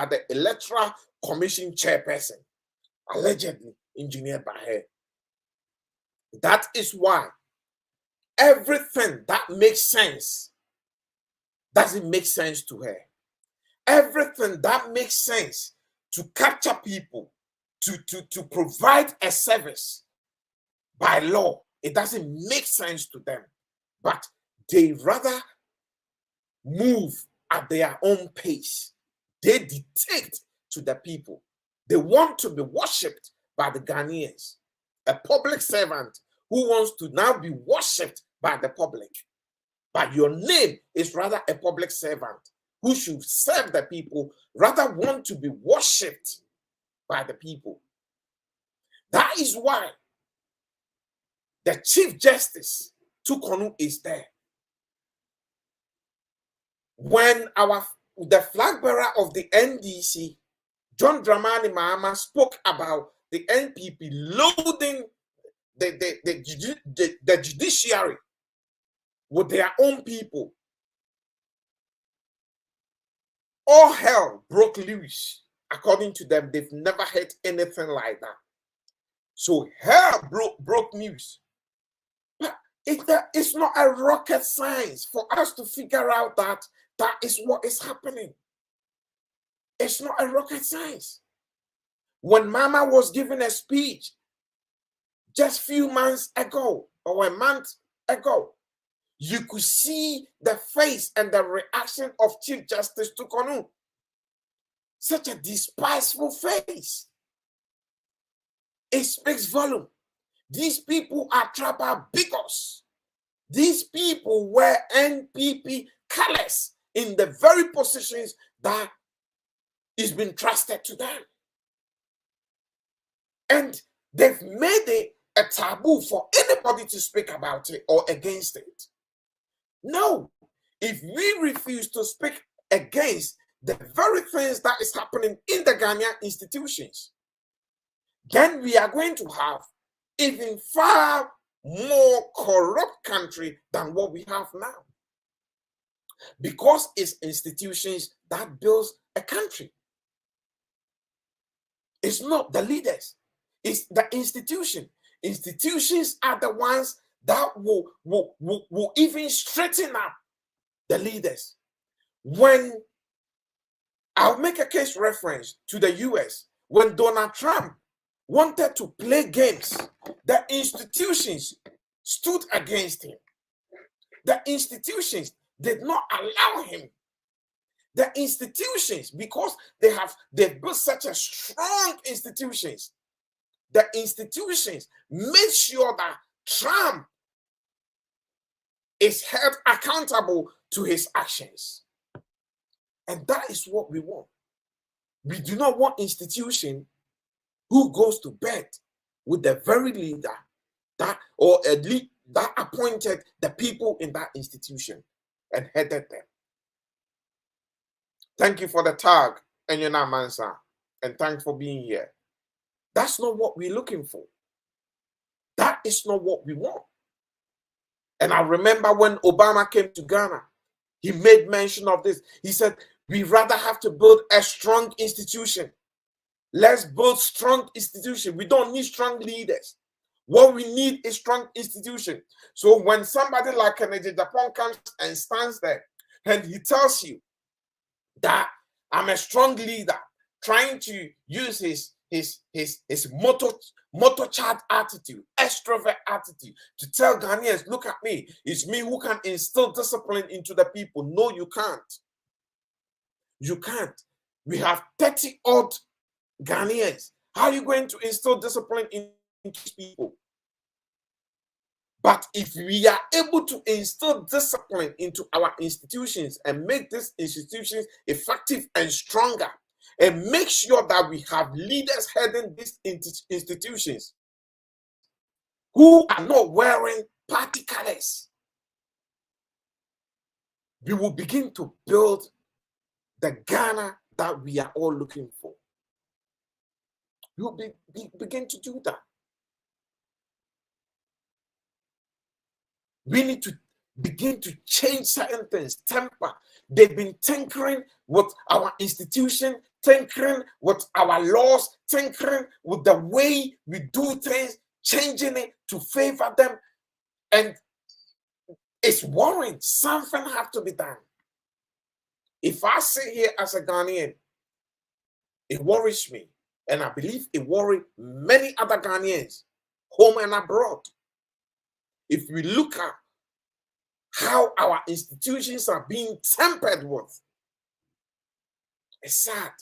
the Electoral Commission chairperson, allegedly engineered by her. That is why everything that makes sense doesn't make sense to her. Everything that makes sense to capture people, to provide a service by law, it doesn't make sense to them. But they rather move at their own pace. They dictate to the people. They want to be worshipped by the Ghanaians. A public servant who wants to now be worshipped by the public. But your name is rather a public servant who should serve the people, rather want to be worshipped by the people. That is why the Chief Justice Tukonu is there. When the flag bearer of the NDC, John Dramani Mahama, spoke about the NPP loading the judiciary with their own people, all hell broke loose. According to them, they've never heard anything like that. So hell broke news. But it's not a rocket science for us to figure out that that is what is happening. It's not a rocket science. When Mama was giving a speech just a few months ago or a month ago, you could see the face and the reaction of Chief Justice Tukonu. Such a despiseful face. It speaks volume. These people are trapper bigots. These people wear NPP colors in the very positions that is been trusted to them. And they've made it a taboo for anybody to speak about it or against it. No, if we refuse to speak against the very things that is happening in the Ghanaian institutions, then we are going to have even far more corrupt country than what we have now. Because it's institutions that builds a country. It's not the leaders, it's the institution. Institutions are the ones that will even straighten up the leaders. When I'll make a case reference to the US, when Donald Trump wanted to play games, the institutions stood against him. The institutions did not allow him. The institutions, because they've built such a strong institutions, the institutions made sure that Trump is held accountable to his actions. And that is what we want. We do not want institution who goes to bed with the very leader that appointed the people in that institution and headed them. Thank you for the tag, Enyona Mansa, and thanks for being here. That's not what we're looking for. That is not what we want. And I remember when Obama came to Ghana, he made mention of this. He said, we rather have to build a strong institution. Let's build strong institution. We don't need strong leaders. What we need is strong institution. So when somebody like Kennedy Japan comes and stands there And he tells you that I'm a strong leader, trying to use his motor child attitude, extrovert attitude, to tell Ghanaians, look at me, it's me who can instill discipline into the people. No, you can't. You can't. We have 30 odd Ghanaians. How are you going to instill discipline into people? But if we are able to instill discipline into our institutions and make these institutions effective and stronger, and make sure that we have leaders heading these institutions who are not wearing party colors, we will begin to build the Ghana that we are all looking for. We will begin to do that. We need to begin to change certain things, temper. They've been tinkering with our institution, tinkering with our laws, tinkering with the way we do things, changing it to favor them. And it's worrying. Something has to be done. If I sit here as a Ghanaian, it worries me. And I believe it worries many other Ghanaians, home and abroad. If we look at how our institutions are being tampered with, it's sad.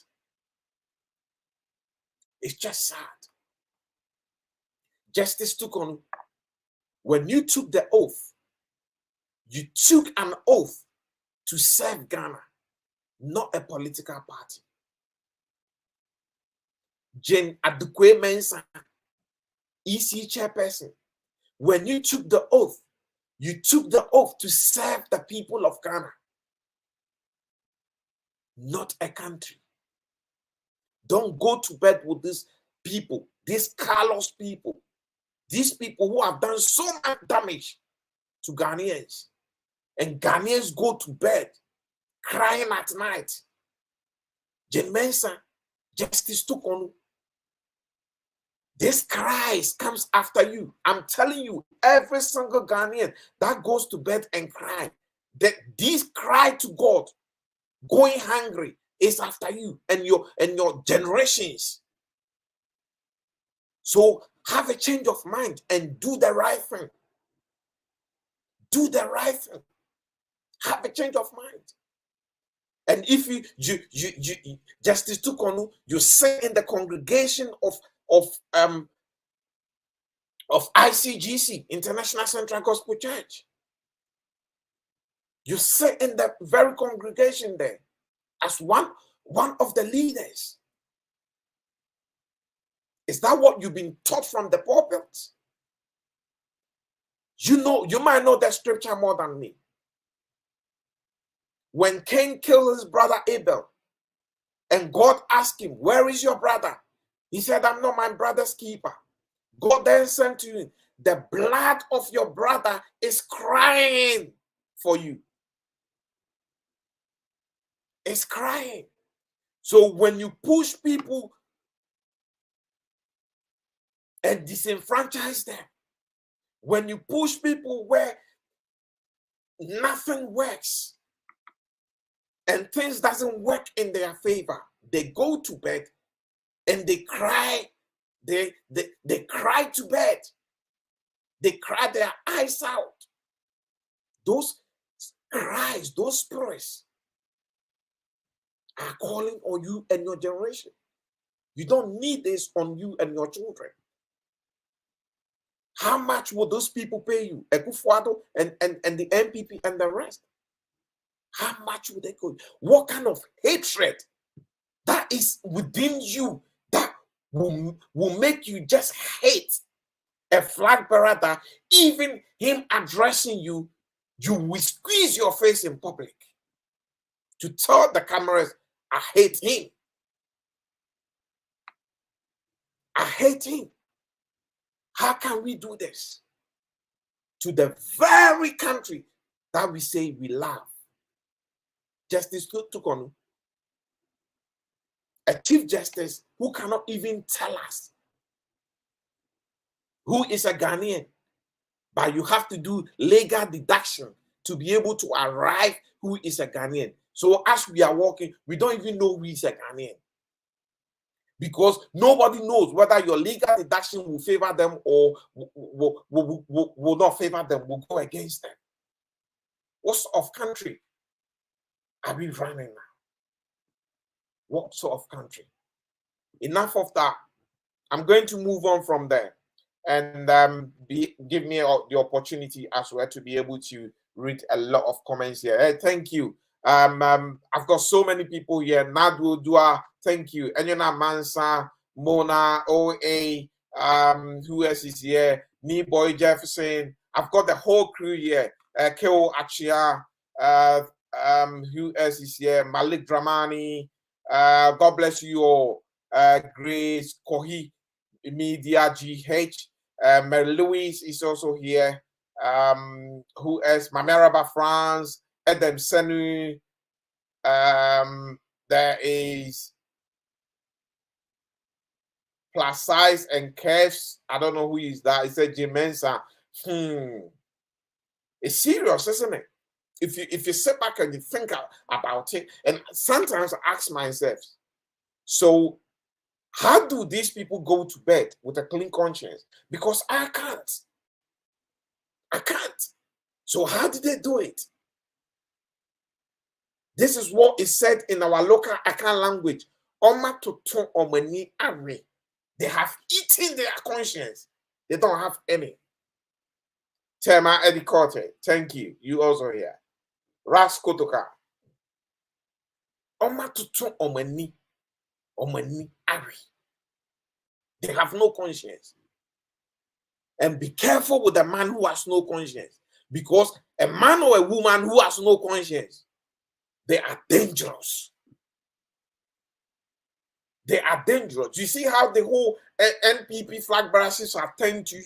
It's just sad. Justice Tukonu, when you took the oath, you took an oath to serve Ghana, not a political party. Jane Adukwe Mensah, EC chairperson, when you took the oath to serve the people of Ghana, not a country. Don't go to bed with these people, these callous people, these people who have done so much damage to Ghanaians. And Ghanaians go to bed crying at night. Jane Mensah, Justice Tukonu, this cries comes after you. I'm telling you, every single Ghanaian that goes to bed and cry, that this cry to God, going hungry, is after you and your generations. So have a change of mind and do the right thing. Do the right thing. Have a change of mind. And if you Justice Tukonu, you sit in the congregation of ICGC, International Central Gospel Church. You sit in the very congregation there as one of the leaders. Is that what you've been taught from the pulpit? You might know that scripture more than me. When Cain killed his brother Abel, and God asked him, where is your brother? He said, I'm not my brother's keeper. God then said to him, the blood of your brother is crying for you. It's crying. So when you push people and disenfranchise them, when you push people where nothing works and things doesn't work in their favor, they go to bed and they cry. They cry to bed. They cry their eyes out. Those cries, those spirits are calling on you and your generation. You don't need this on you and your children. How much will those people pay you? Ekufuado and the MPP and the rest. How much will they go? What kind of hatred that is within you that will make you just hate a flag bearer that even him addressing you, you will squeeze your face in public to tell the cameras, I hate him. I hate him. How can we do this to the very country that we say we love? Justice Tukonu, a chief justice who cannot even tell us who is a Ghanaian, but you have to do legal deduction to be able to arrive who is a Ghanaian. So as we are walking, we don't even know who is a Ghanaian. Because nobody knows whether your legal deduction will favor them or will not favor them, will go against them. What sort of country are we running now? What sort of country? Enough of that. I'm going to move on from there and give me the opportunity as well to be able to read a lot of comments here. Hey, thank you. I've got so many people here. Nadu Dua, thank you. Enyona Mansa, Mona, OA, who else is here? Nee Boy Jefferson. I've got the whole crew here. Keo Achia, who else is here? Malik Dramani. God bless you all. Grace Kohi Media GH. Mary Louise is also here. Who else? Mameraba France. Edem Senu. There is Plus Size and Cash. I don't know who is that. It's a Jimensa. It's serious, isn't it? If you sit back and you think about it, and sometimes I ask myself, so how do these people go to bed with a clean conscience? Because I can't. I can't. So how did they do it? This is what is said in our local Akan language. They have eaten their conscience. They don't have any. Tema Edikote, thank you. You also here. Ras Kotoka. They have no conscience. And be careful with a man who has no conscience. Because a man or a woman who has no conscience, they are dangerous. They are dangerous. You see how the whole NPP flag brashes are turned to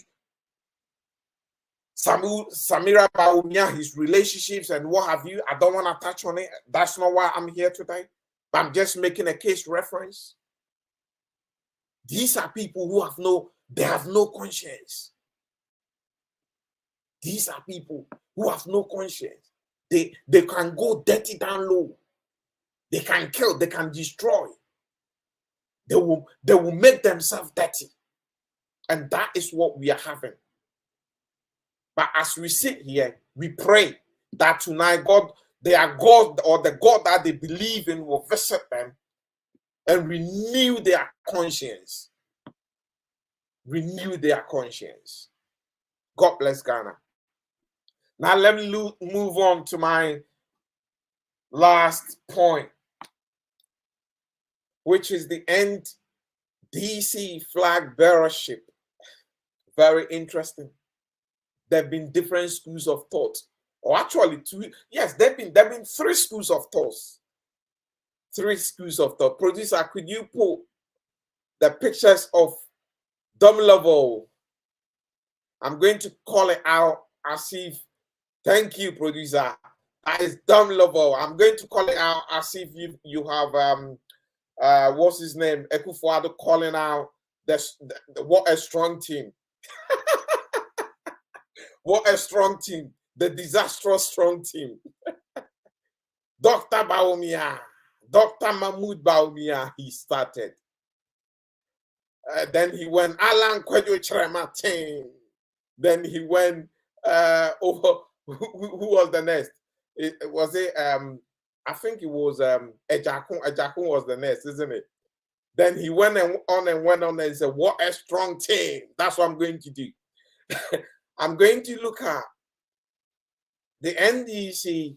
Samira Baumia, his relationships and what have you. I don't want to touch on it. That's not why I'm here today. But I'm just making a case reference. These are people who have no conscience. These are people who have no conscience. They can go dirty down low. They can kill, they can destroy. They will make themselves dirty. And that is what we are having. But as we sit here, we pray that tonight their God or the God that they believe in will visit them and renew their conscience. Renew their conscience. God bless Ghana. Now let me move on to my last point, which is the NDC flag bearership. Very interesting. There have been different schools of thought, or actually two. Yes, there have been three schools of thought. Three schools of thought. Producer, could you pull the pictures of Dom Lovo? I'm going to call it out as if. Thank you, producer. That is Dom Lovo. I'm going to call it out as if you have what's his name? Ekufuado calling out what a strong team. What a strong team. The disastrous strong team. Dr. Baumia. Dr. Mahmoud Baumia, he started. Then he went Alan Kwejo Chirematin. Then he went over who was the next? Was it I think it was Ejakun. Ejakun was the next, isn't it? Then he went on and said, what a strong team. That's what I'm going to do. I'm going to look at the NDC.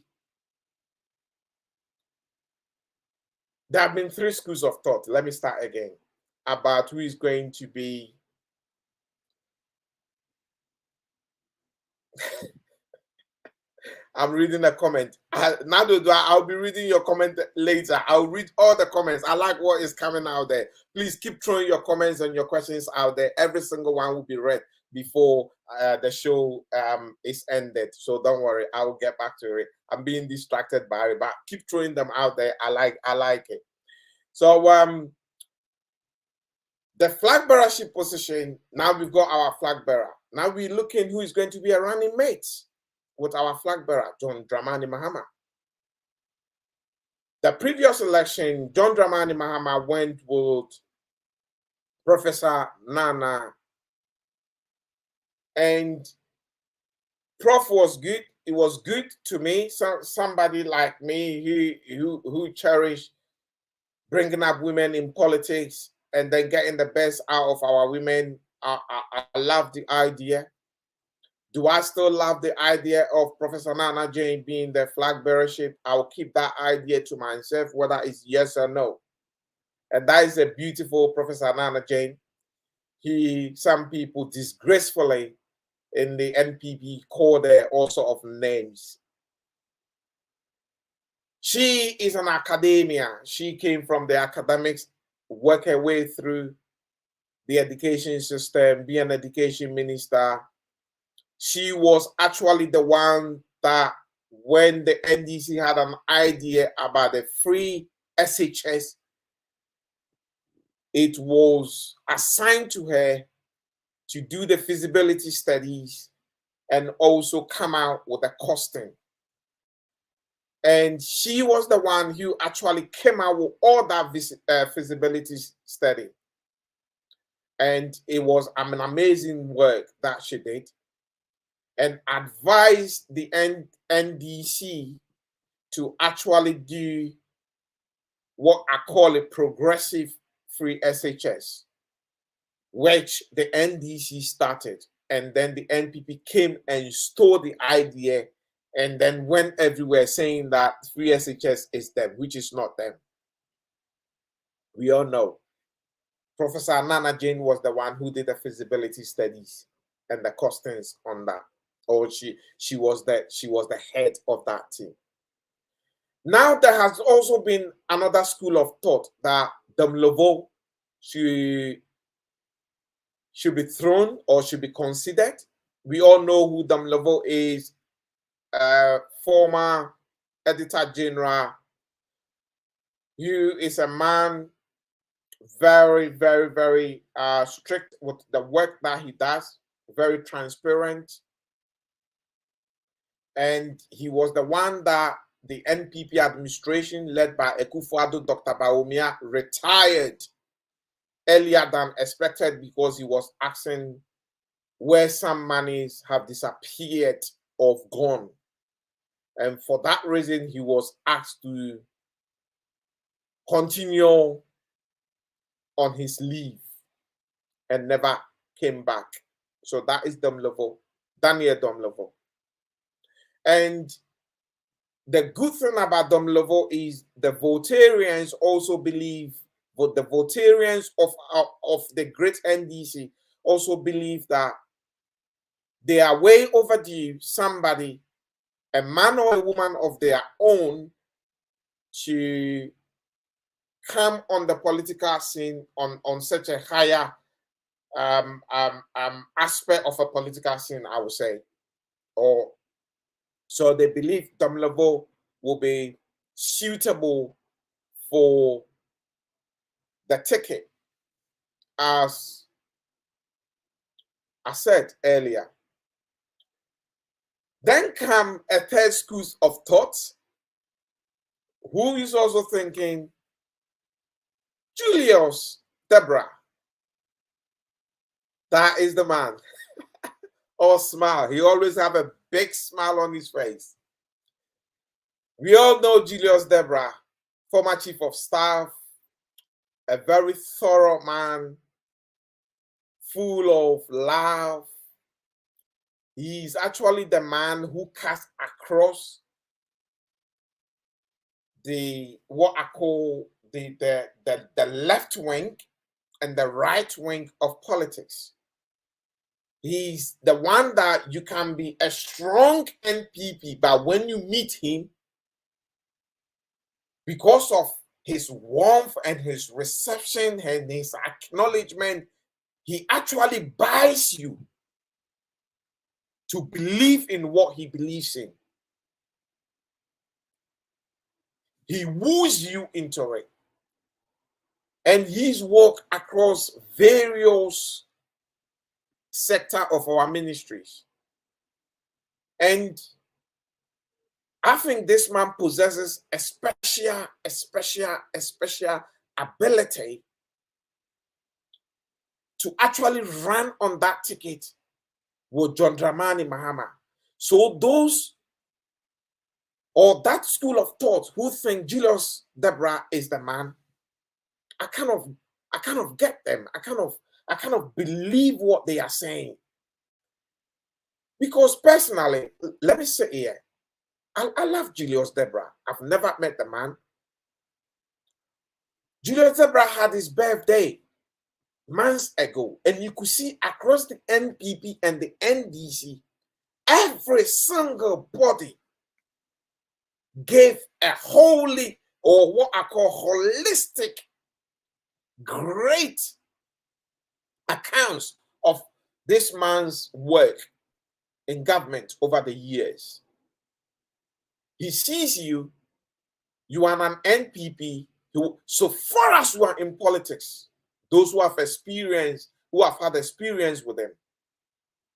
There have been three schools of thought. Let me start again about who is going to be I'm reading a comment. I'll be reading your comment later. I'll read all the comments. I like what is coming out there. Please keep throwing your comments and your questions out there. Every single one will be read before the show is ended. So don't worry, I will get back to it. I'm being distracted by it, but keep throwing them out there. I like it. So the flag bearership position, now we've got our flag bearer. Now we're looking who is going to be a running mate. with our flag bearer, John Dramani Mahama. The previous election, John Dramani Mahama went with Professor Nana, and Prof was good. It was good to me. Somebody like me who cherished bringing up women in politics and then getting the best out of our women. I love the idea. Do I still love the idea of Professor Nana Jane being the flag bearership? I will keep that idea to myself, whether it's yes or no. And that is a beautiful Professor Nana Jane. Some people disgracefully in the NPP call her all sort of names. She is an academia. She came from the academics, work her way through the education system, be an education minister. She was actually the one that when the NDC had an idea about the free SHS, it was assigned to her to do the feasibility studies and also come out with a costing. And she was the one who actually came out with all that feasibility study. And it was an amazing work that she did, and advised the NDC to actually do what I call a progressive free SHS, which the NDC started. And then the NPP came and stole the idea and then went everywhere saying that free SHS is them, which is not them. We all know. Professor Nana Jane was the one who did the feasibility studies and the costings on that. Or she was the head of that team. Now there has also been another school of thought that Domlovo should be thrown or should be considered. We all know who Domlovo is, former editor general, who is a man very, very, very strict with the work that he does, very transparent. And he was the one that the NPP administration led by Akufo-Addo, Dr. Bawumia, retired earlier than expected because he was asking where some monies have disappeared or gone. And for that reason, he was asked to continue on his leave and never came back. So that is Domlovo, Daniel Domlovo. And the good thing about Domlovo is the Votarians also believe, but the Votarians of the great NDC also believe that they are way overdue somebody, a man or a woman of their own, to come on the political scene on such a higher aspect of a political scene, I would say. So they believe Domlovo will be suitable for the ticket, as I said earlier. Then come a third school of thought, who is also thinking Julius Debra. That is the man. Or smile. He always have a big smile on his face. We all know Julius Debra, former chief of staff, a very thorough man, full of love. He's actually the man who cuts across what I call the left wing and the right wing of politics. He's the one that you can be a strong NPP, but when you meet him, because of his warmth and his reception and his acknowledgement, he actually buys you to believe in what he believes in. He woos you into it. And he's walked across various sectors of our ministries. And I think this man possesses a special ability to actually run on that ticket with John Dramani Mahama. So those or that school of thought who think Julius Debra is the man, I kind of get them. I kind of believe what they are saying. Because personally, let me say here, I love Julius Debra. I've never met the man. Julius Debra had his birthday months ago, and you could see across the NPP and the NDC, every single body gave a holy, or what I call holistic, great accounts of this man's work in government over the years. He sees you are an NPP, so far as you are in politics, those who have experience, who have had experience with him,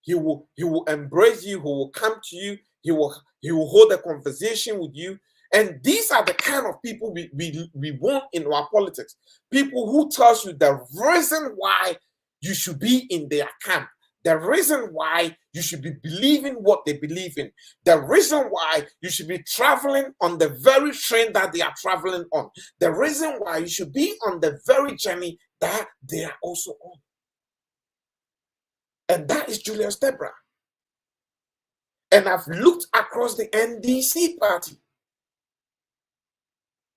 he will embrace you, he will come to you, he will hold a conversation with you. And these are the kind of people we want in our politics. People who tells you the reason why you should be in their camp, the reason why you should be believing what they believe in, the reason why you should be traveling on the very train that they are traveling on, the reason why you should be on the very journey that they are also on. And that is Julius Debra. And I've looked across the NDC party,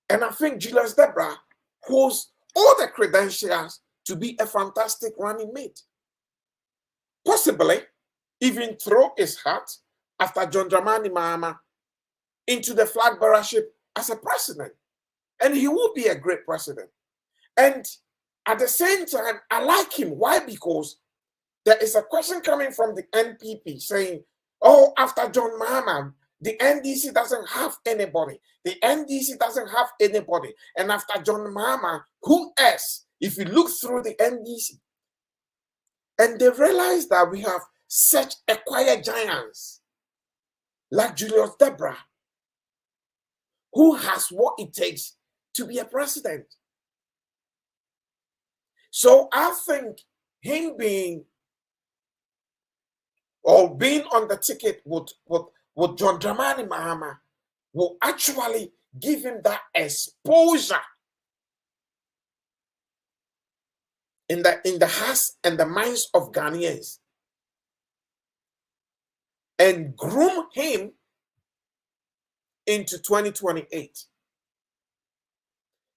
and I think Julius Debra holds all the credentials to be a fantastic running mate. Possibly even throw his hat after John Dramani Mahama into the flag bearership as a president. And he will be a great president. And at the same time, I like him. Why? Because there is a question coming from the NPP saying, oh, after John Mahama, the NDC doesn't have anybody. The NDC doesn't have anybody. And after John Mahama, who else? If you look through the NDC, and they realize that we have such a quiet giants like Julius Debra, who has what it takes to be a president. So I think him being on the ticket with John Dramani Mahama will actually give him that exposure in the hearts and the minds of Ghanaians, and groom him into 2028.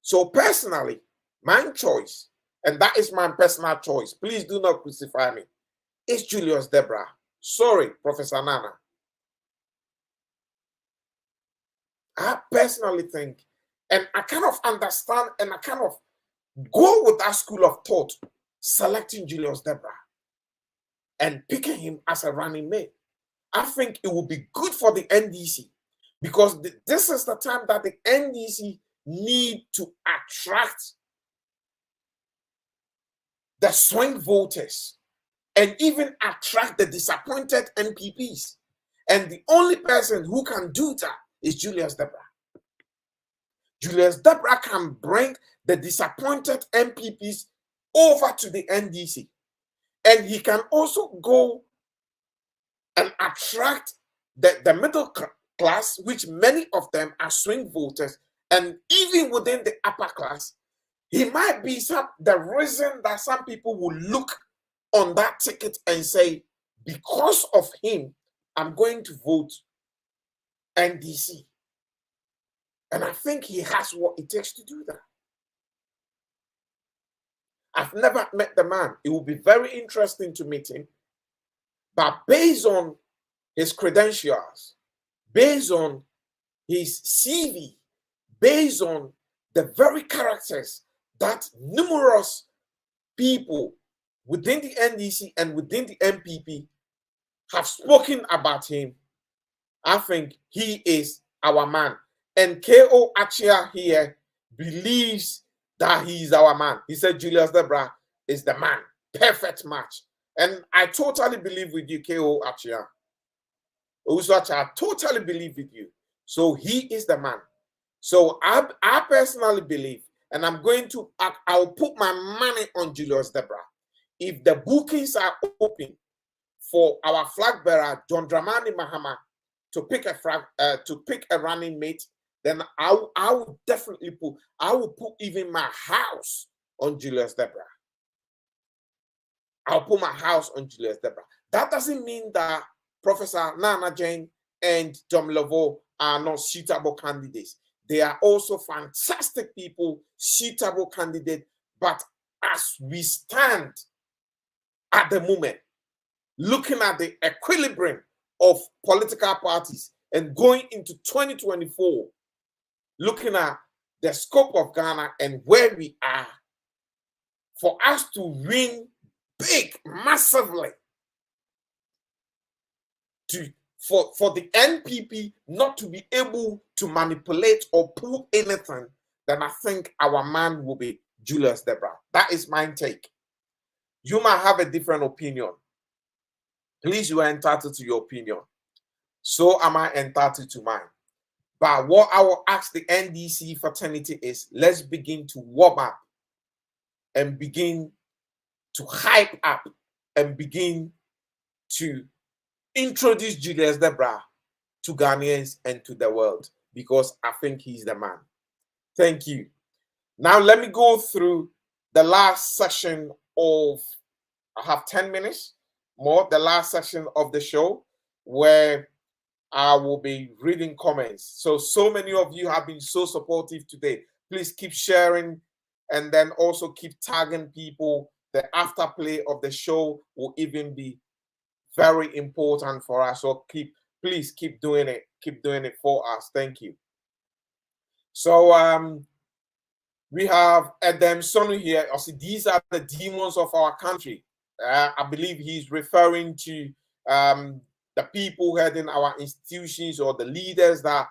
So personally, my choice, and that is my personal choice, please do not crucify me, is Julius Debra. Sorry, Professor Nana. I personally think, and I kind of understand, and I kind of go with that school of thought, selecting Julius Debra and picking him as a running mate. I think it will be good for the NDC, because this is the time that the NDC need to attract the swing voters and even attract the disappointed NPPs. And the only person who can do that is Julius Debra. Julius Debra can bring the disappointed MPPs over to the NDC. And he can also go and attract the middle class, which many of them are swing voters. And even within the upper class, he might be the reason that some people will look on that ticket and say, because of him, I'm going to vote NDC. And I think he has what it takes to do that. I've never met the man. It will be very interesting to meet him. But based on his credentials, based on his CV, based on the very characters that numerous people within the NDC and within the MPP have spoken about him, I think he is our man. And K.O. Achia here believes that he is our man. He said Julius Debra is the man. Perfect match. And I totally believe with you, K.O. Achia. Also, I totally believe with you. So he is the man. So I personally believe, and I'll put my money on Julius Debra. If the bookings are open for our flag bearer, John Dramani Mahama, to pick a running mate, then I will definitely put even my house on Julius Debra. I'll put my house on Julius Debra. That doesn't mean that Professor Nana Jane and John Laveau are not suitable candidates. They are also fantastic people, suitable candidates. But as we stand at the moment, looking at the equilibrium of political parties and going into 2024, looking at the scope of Ghana and where we are, for us to win big, massively, for the NPP not to be able to manipulate or pull anything, then I think our man will be Julius Debra. That is my take. You might have a different opinion. Please, you are entitled to your opinion. So am I entitled to mine. But what I will ask the NDC fraternity is, let's begin to warm up and begin to hype up and begin to introduce Julius Debra to Ghanaians and to the world, because I think he's the man. Thank you. Now let me go through the last section of, I have 10 minutes more, the last section of the show where I will be reading comments. So many of you have been so supportive today. Please keep sharing and then also keep tagging people. The afterplay of the show will even be very important for us. So please keep doing it. Keep doing it for us. Thank you. So we have Edem Sonu here. Also, these are the demons of our country. I believe he's referring to the people heading our institutions or the leaders that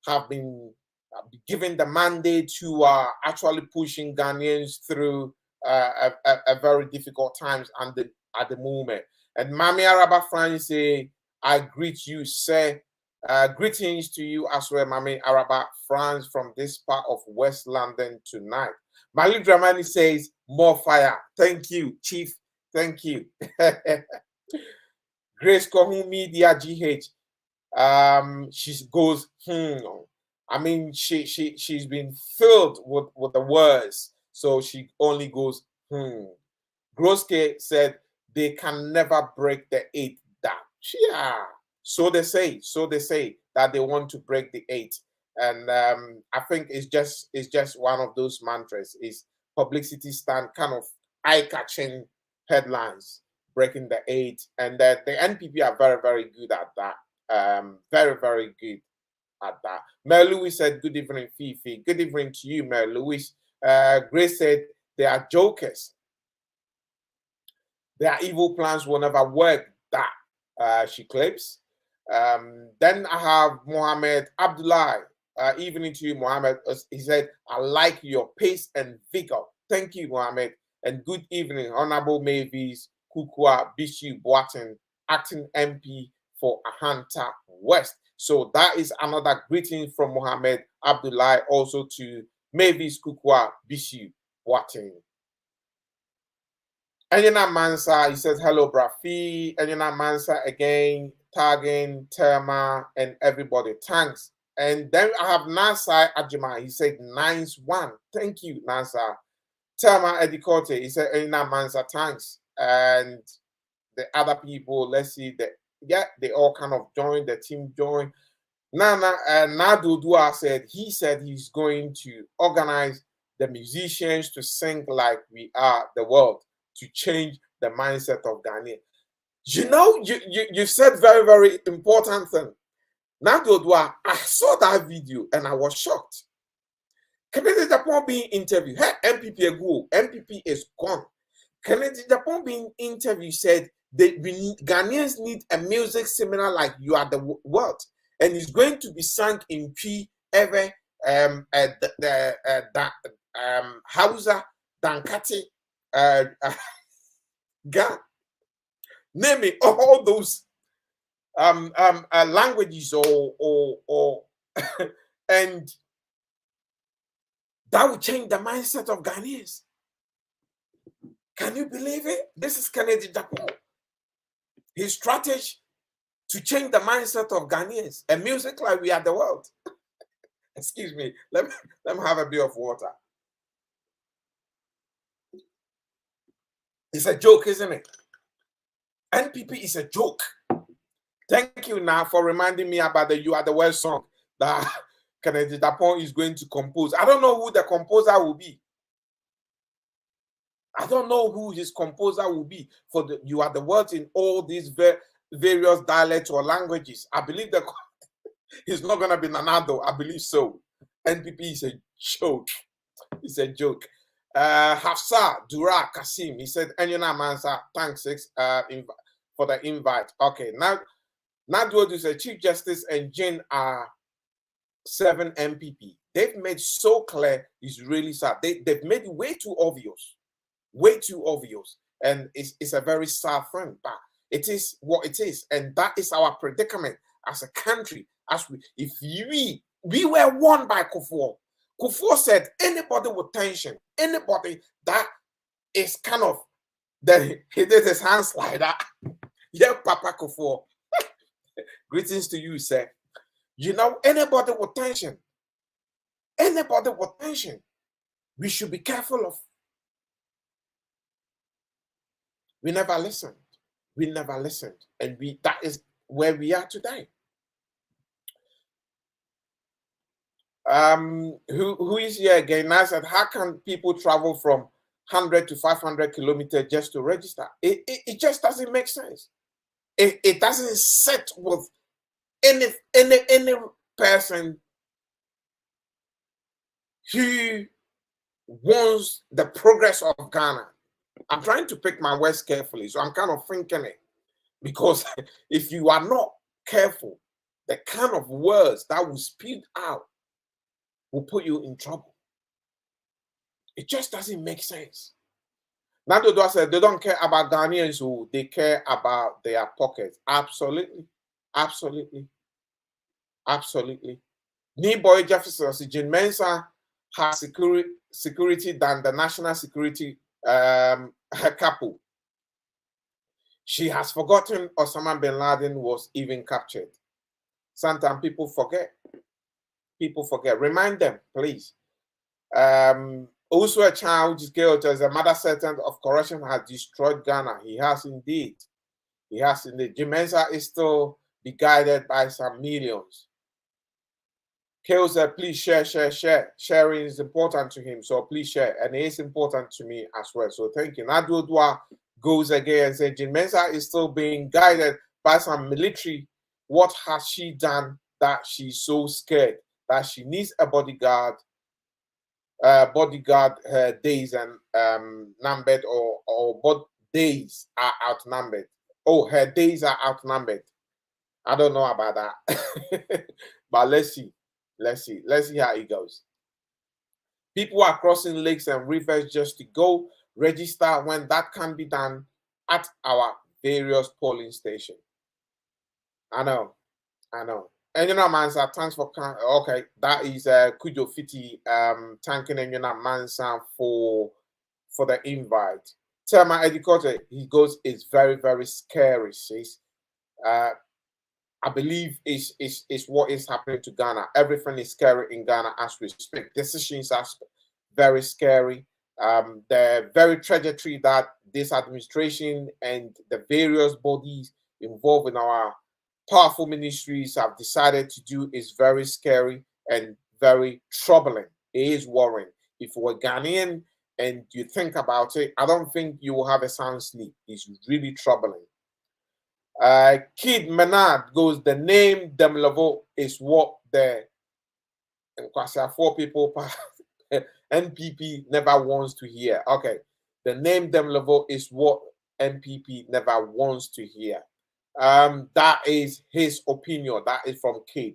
have been given the mandate to actually pushing Ghanaians through a very difficult times at the moment. And Mami Araba France say, I greet you, sir. Greetings to you as well, Mami Araba France, from this part of West London tonight. Malik Dramani says, more fire. Thank you, Chief. Thank you. Grace Kohun Media GH. She goes, I mean, she's been filled with the words, so she only goes, Groske said they can never break the 8 down. Yeah. So they say that they want to break the 8. And I think it's just one of those mantras, is publicity stand, kind of eye-catching headlines, breaking the 8. And that the NPP are very, very good at that. Very, very good at that. Mel Lewis said, good evening, Fifi. Good evening to you, Mel Lewis. Grace said, they are jokers. Their evil plans will never work, that she claims. Then I have Mohammed Abdullah. Evening to you, Mohammed. He said, I like your pace and vigor. Thank you, Mohammed. And good evening, Honorable Mavis Kukua Bishu Boatin, acting MP for Ahanta West. So that is another greeting from Mohammed Abdullah, also to Mavis Kukua Bishu Boatin. Enyana Mansa, he says, hello, Brafi. Enyana Mansa again, tagging Terma and everybody. Thanks. And then I have Nasai Ajima. He said, nice one. Thank you, Nasa. Terma Edikote, he said, Enyana Mansa, thanks. And the other people, let's see, they all kind of joined, the team joined. Nadu Dua said he's going to organize the musicians to sing like we are the world, to change the mindset of Ghana. You know, you said very, very important thing. Nadu Dua, I saw that video and I was shocked. Kennedy Japan being interviewed, hey, MPP is gone. Kennedy Japan being interviewed said Ghanaians need a music similar like You Are the World, and it's going to be sung in P ever Hausa Dankati Ga. Name it, all those languages or And that will change the mindset of Ghanaians. Can you believe it? This is Kennedy Japan. His strategy to change the mindset of Ghanaians. And music like we are the world. Excuse me. Let me have a bit of water. It's a joke, isn't it? NPP is a joke. Thank you now for reminding me about the You Are the World song that Kennedy Japan is going to compose. I don't know who the composer will be. I don't know who his composer will be for the You Are the World in all these various dialects or languages. I believe that he's not going to be Nanado. I believe so. NPP is a joke. It's a joke. Hafsa Dura Kasim, he said, Enyona Mansa, thanks for the invite. Okay, now Nadwood is a Chief Justice and Jane are 7 MPP. They've made so clear, it's really sad. They've made it way too obvious. Way too obvious. And it's a very sad thing, but it is what it is. And that is our predicament as a country. If we were won by Kufuor. Kufuor said anybody with tension, anybody that is kind of, then he did his hands like that. Yeah, Papa Kufuor. Greetings to you, sir. You know, anybody with tension, we should be careful of. We never listened. And that is where we are today. Who is here again? I said, how can people travel from 100 to 500 kilometers just to register? It just doesn't make sense. It doesn't sit with any person who wants the progress of Ghana. I'm trying to pick my words carefully, so I'm kind of thinking it. Because if you are not careful, the kind of words that will spew out will put you in trouble. It just doesn't make sense. Nando said they don't care about Ghanaians who they care about their pockets. Absolutely. Boy Jefferson, Jane Mensah has security than the national security couple. She has forgotten Osama bin Laden was even captured. Sometimes people forget. Remind them, please. Also, a child is killed as a mother sentence of corruption has destroyed Ghana. He has indeed. Jane Mensah is still be guided by some millions. Kale said, please share. Sharing is important to him, so please share. And it is important to me as well. So thank you. Nadudwa goes again and says, Jane Mensah is still being guided by some military. What has she done that she's so scared that she needs a bodyguard? Her days and numbered or days are outnumbered. Oh, her days are outnumbered. I don't know about that. But let's see how it goes. People are crossing lakes and rivers just to go register when that can be done at our various polling stations. I know. And you know, Mansa, thanks for okay. That is Kujo Fiti thanking and you know Mansa for the invite. Tell my educator, he goes, it's very, very scary, sis. I believe is what is happening to Ghana. Everything is scary in Ghana as we speak. Decisions are very scary. The very trajectory that this administration and the various bodies involved in our powerful ministries have decided to do is very scary and very troubling. It is worrying. If you're Ghanaian and you think about it, I don't think you will have a sound sleep. It's really troubling. Kid Menard goes, the name Demlevo is what the 4 people NPP never wants to hear. Okay, the name Demlevo is what NPP never wants to hear. That is his opinion. That is from Kid.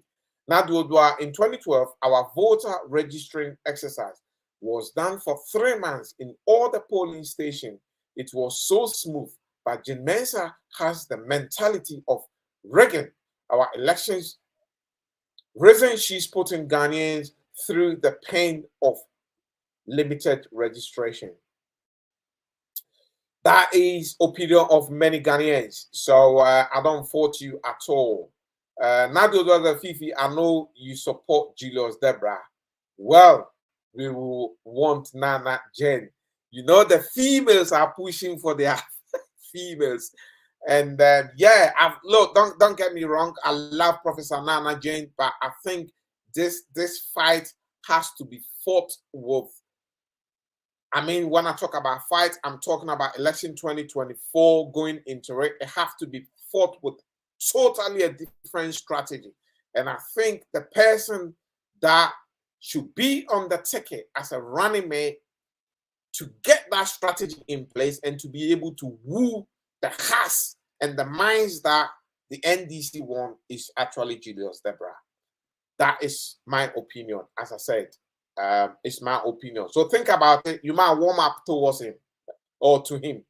Nadwodwa, in 2012, our voter registering exercise was done for 3 months in all the polling stations. It was so smooth. But Jane Mensah has the mentality of rigging our elections reason she's putting Ghanaians through the pain of limited registration. That is opinion of many Ghanaians. So I don't fault you at all. Nado Fiifi, I know you support Julius Deborah. Well, we will want Nana Jane. You know, the females are pushing for their females. And yeah, look, don't get me wrong. I love Professor Nana Jane, but I think this fight has to be fought with. I mean, when I talk about fight, I'm talking about election 2024 going into it. It has to be fought with totally a different strategy. And I think the person that should be on the ticket as a running mate to get that strategy in place and to be able to woo the hearts and the minds that the NDC want is actually Julius Deborah. That is my opinion. As I said, it's my opinion. So think about it. You might warm up towards him or to him.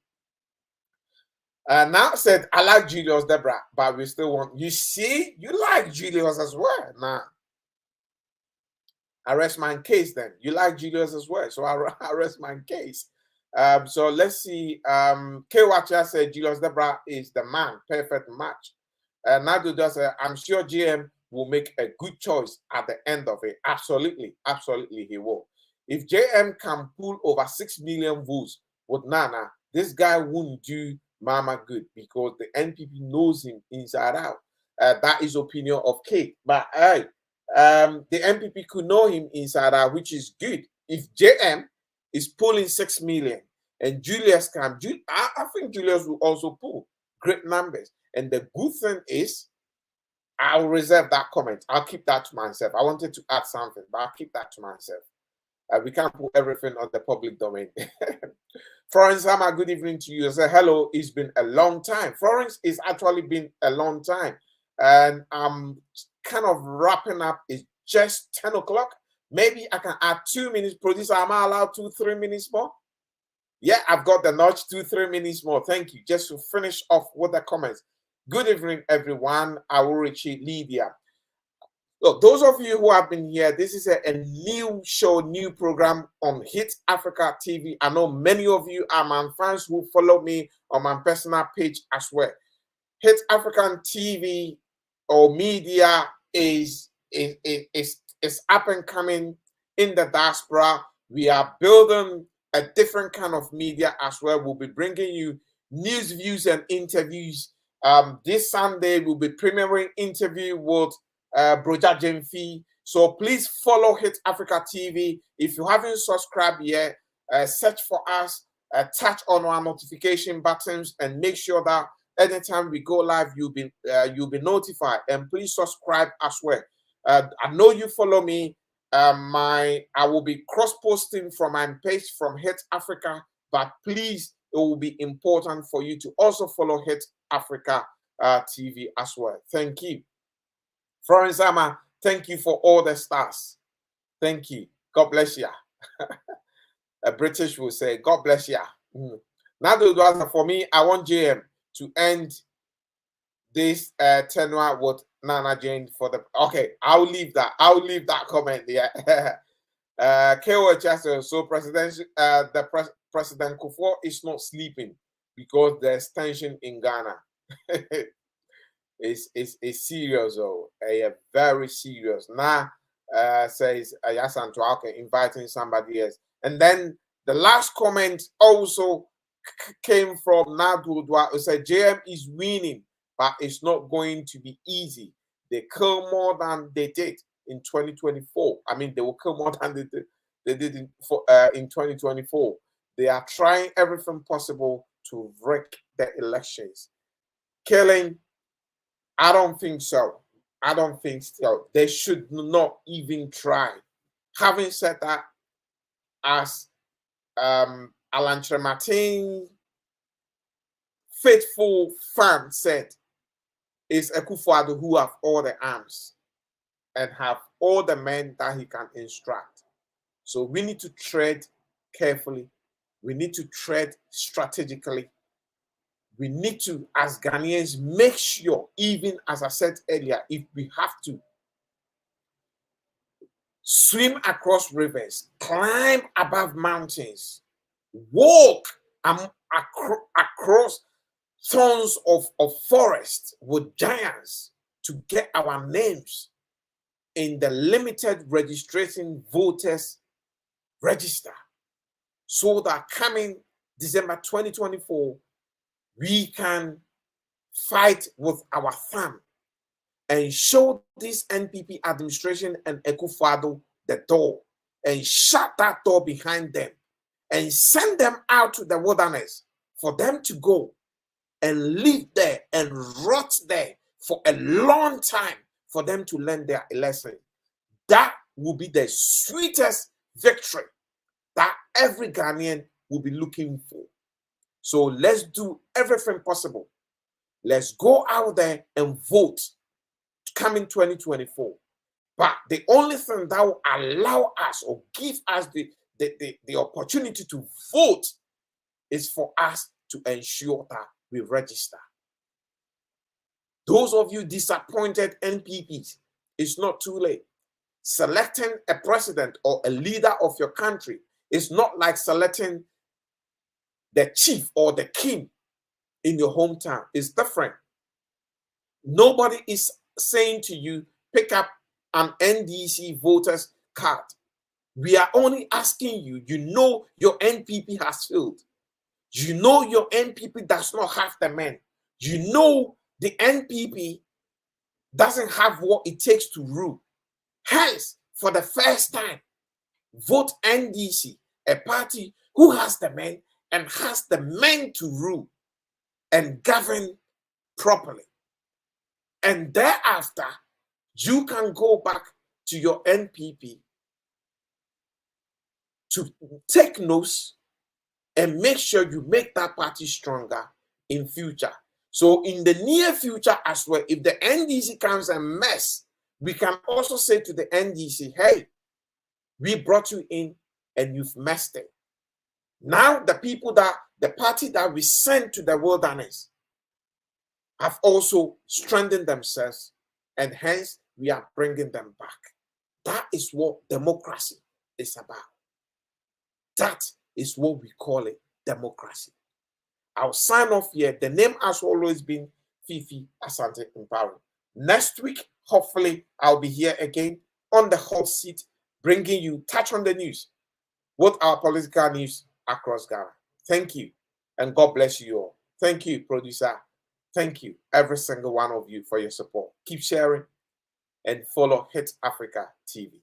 Now said, I like Julius Deborah, but we still want, you see, you like Julius as well. Nah. I rest my case then. You like Julius as well. So I rest my case. So let's see. K Watcher said Julius Deborah is the man. Perfect match. Nadu does say, I'm sure GM will make a good choice at the end of it. Absolutely. Absolutely, he will. If JM can pull over 6 million votes with Nana, this guy won't do Mama good because the NPP knows him inside out. That is opinion of Kate. But the NPP could know him inside out, which is good. If JM is pulling 6 million and Julius can, I think Julius will also pull great numbers. And the good thing is, I'll reserve that comment. I'll keep that to myself. I wanted to add something, but I'll keep that to myself. We can't put everything on the public domain. Florence Hammer, good evening to you. I say hello. It's been a long time. Florence, it's actually been a long time. And I'm kind of wrapping up. It's just 10 o'clock. Maybe I can add 2 minutes. Producer, am I allowed 2-3 minutes more? Yeah, I've got the notch, 2-3 minutes more. Thank you. Just to finish off with the comments. Good evening, everyone. Awurichi, Lydia. Look, those of you who have been here, this is a new show, new program on Hit Africa TV. I know many of you are my fans who follow me on my personal page as well. Hit African TV or media is up and coming in the diaspora. We are building a different kind of media as well. We'll be bringing you news, views, and interviews. This Sunday, we'll be premiering interview with Broja Jemfi. So please follow Hit Africa TV. If you haven't subscribed yet, search for us, touch on our notification buttons, and make sure that anytime we go live, you'll be notified. And please subscribe as well. I know you follow me. I will be cross-posting from my page from Hit Africa, but please, it will be important for you to also follow Hit Africa TV as well. Thank you. Florence Ama, thank you for all the stars. Thank you. God bless you. A British will say, God bless you. Now, for me, I want JM to end this tenure with Nana Jane for the... Okay, I'll leave that. I'll leave that comment there. KOH, so President Kufuor is not sleeping because there's tension in Ghana. It's serious, though. Very serious. Now, says Yasanto, okay, inviting somebody else. And then the last comment also came from Nadudwa, who said JM is winning, but it's not going to be easy. They kill more than they did in 2024. I mean, they will kill more than they did in 2024. They are trying everything possible to wreck the elections. Killing, I don't think so. I don't think so. They should not even try. Having said that, as Alan Trematin, faithful fan, said, it's Akufo-Addo who have all the arms and have all the men that he can instruct. So we need to tread carefully. We need to tread strategically. We need to, as Ghanaians, make sure, even as I said earlier, if we have to, swim across rivers, climb above mountains, walk across thorns of forest with giants to get our names in the limited registration voters register, so that coming December 2024, we can fight with our thumb and show this NPP administration and Akufo-Addo the door and shut that door behind them and send them out to the wilderness for them to go and live there and rot there for a long time for them to learn their lesson. That will be the sweetest victory that every Ghanaian will be looking for. So let's do everything possible. Let's go out there and vote coming 2024. But the only thing that will allow us or give us the opportunity to vote is for us to ensure that we register. Those of you disappointed NPPs, it's not too late. Selecting a president or a leader of your country is not like selecting the chief or the king in your hometown. It's different. Nobody is saying to you, pick up an NDC voters card. We are only asking you, you know your NPP has failed. You know your NPP does not have the men. You know the NPP doesn't have what it takes to rule. Hence, for the first time, vote NDC, a party who has the men and has the men to rule and govern properly. And thereafter, you can go back to your NPP to take notes and make sure you make that party stronger in future. So in the near future as well, if the NDC comes and mess, we can also say to the NDC, hey, we brought you in and you've messed it. Now the party that we sent to the wilderness have also strengthened themselves, and hence we are bringing them back. That is what democracy is about. That is what we call it, democracy. I'll sign off here. The name has always been Fiifi Asante-Mparey. Next week, hopefully, I'll be here again on the hot seat, bringing you touch on the news, both our political news across Ghana. Thank you, and God bless you all. Thank you, producer. Thank you, every single one of you, for your support. Keep sharing and follow Hit Africa TV.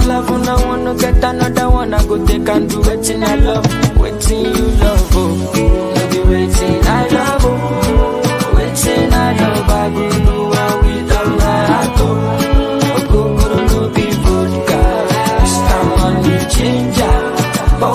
Love when I wanna get another one, I go take and do waiting I love, waiting you love, oh, no be waiting I love, oh, waiting I love, I go do what we done right, oh, go no be vodka, stamp on the ginger, but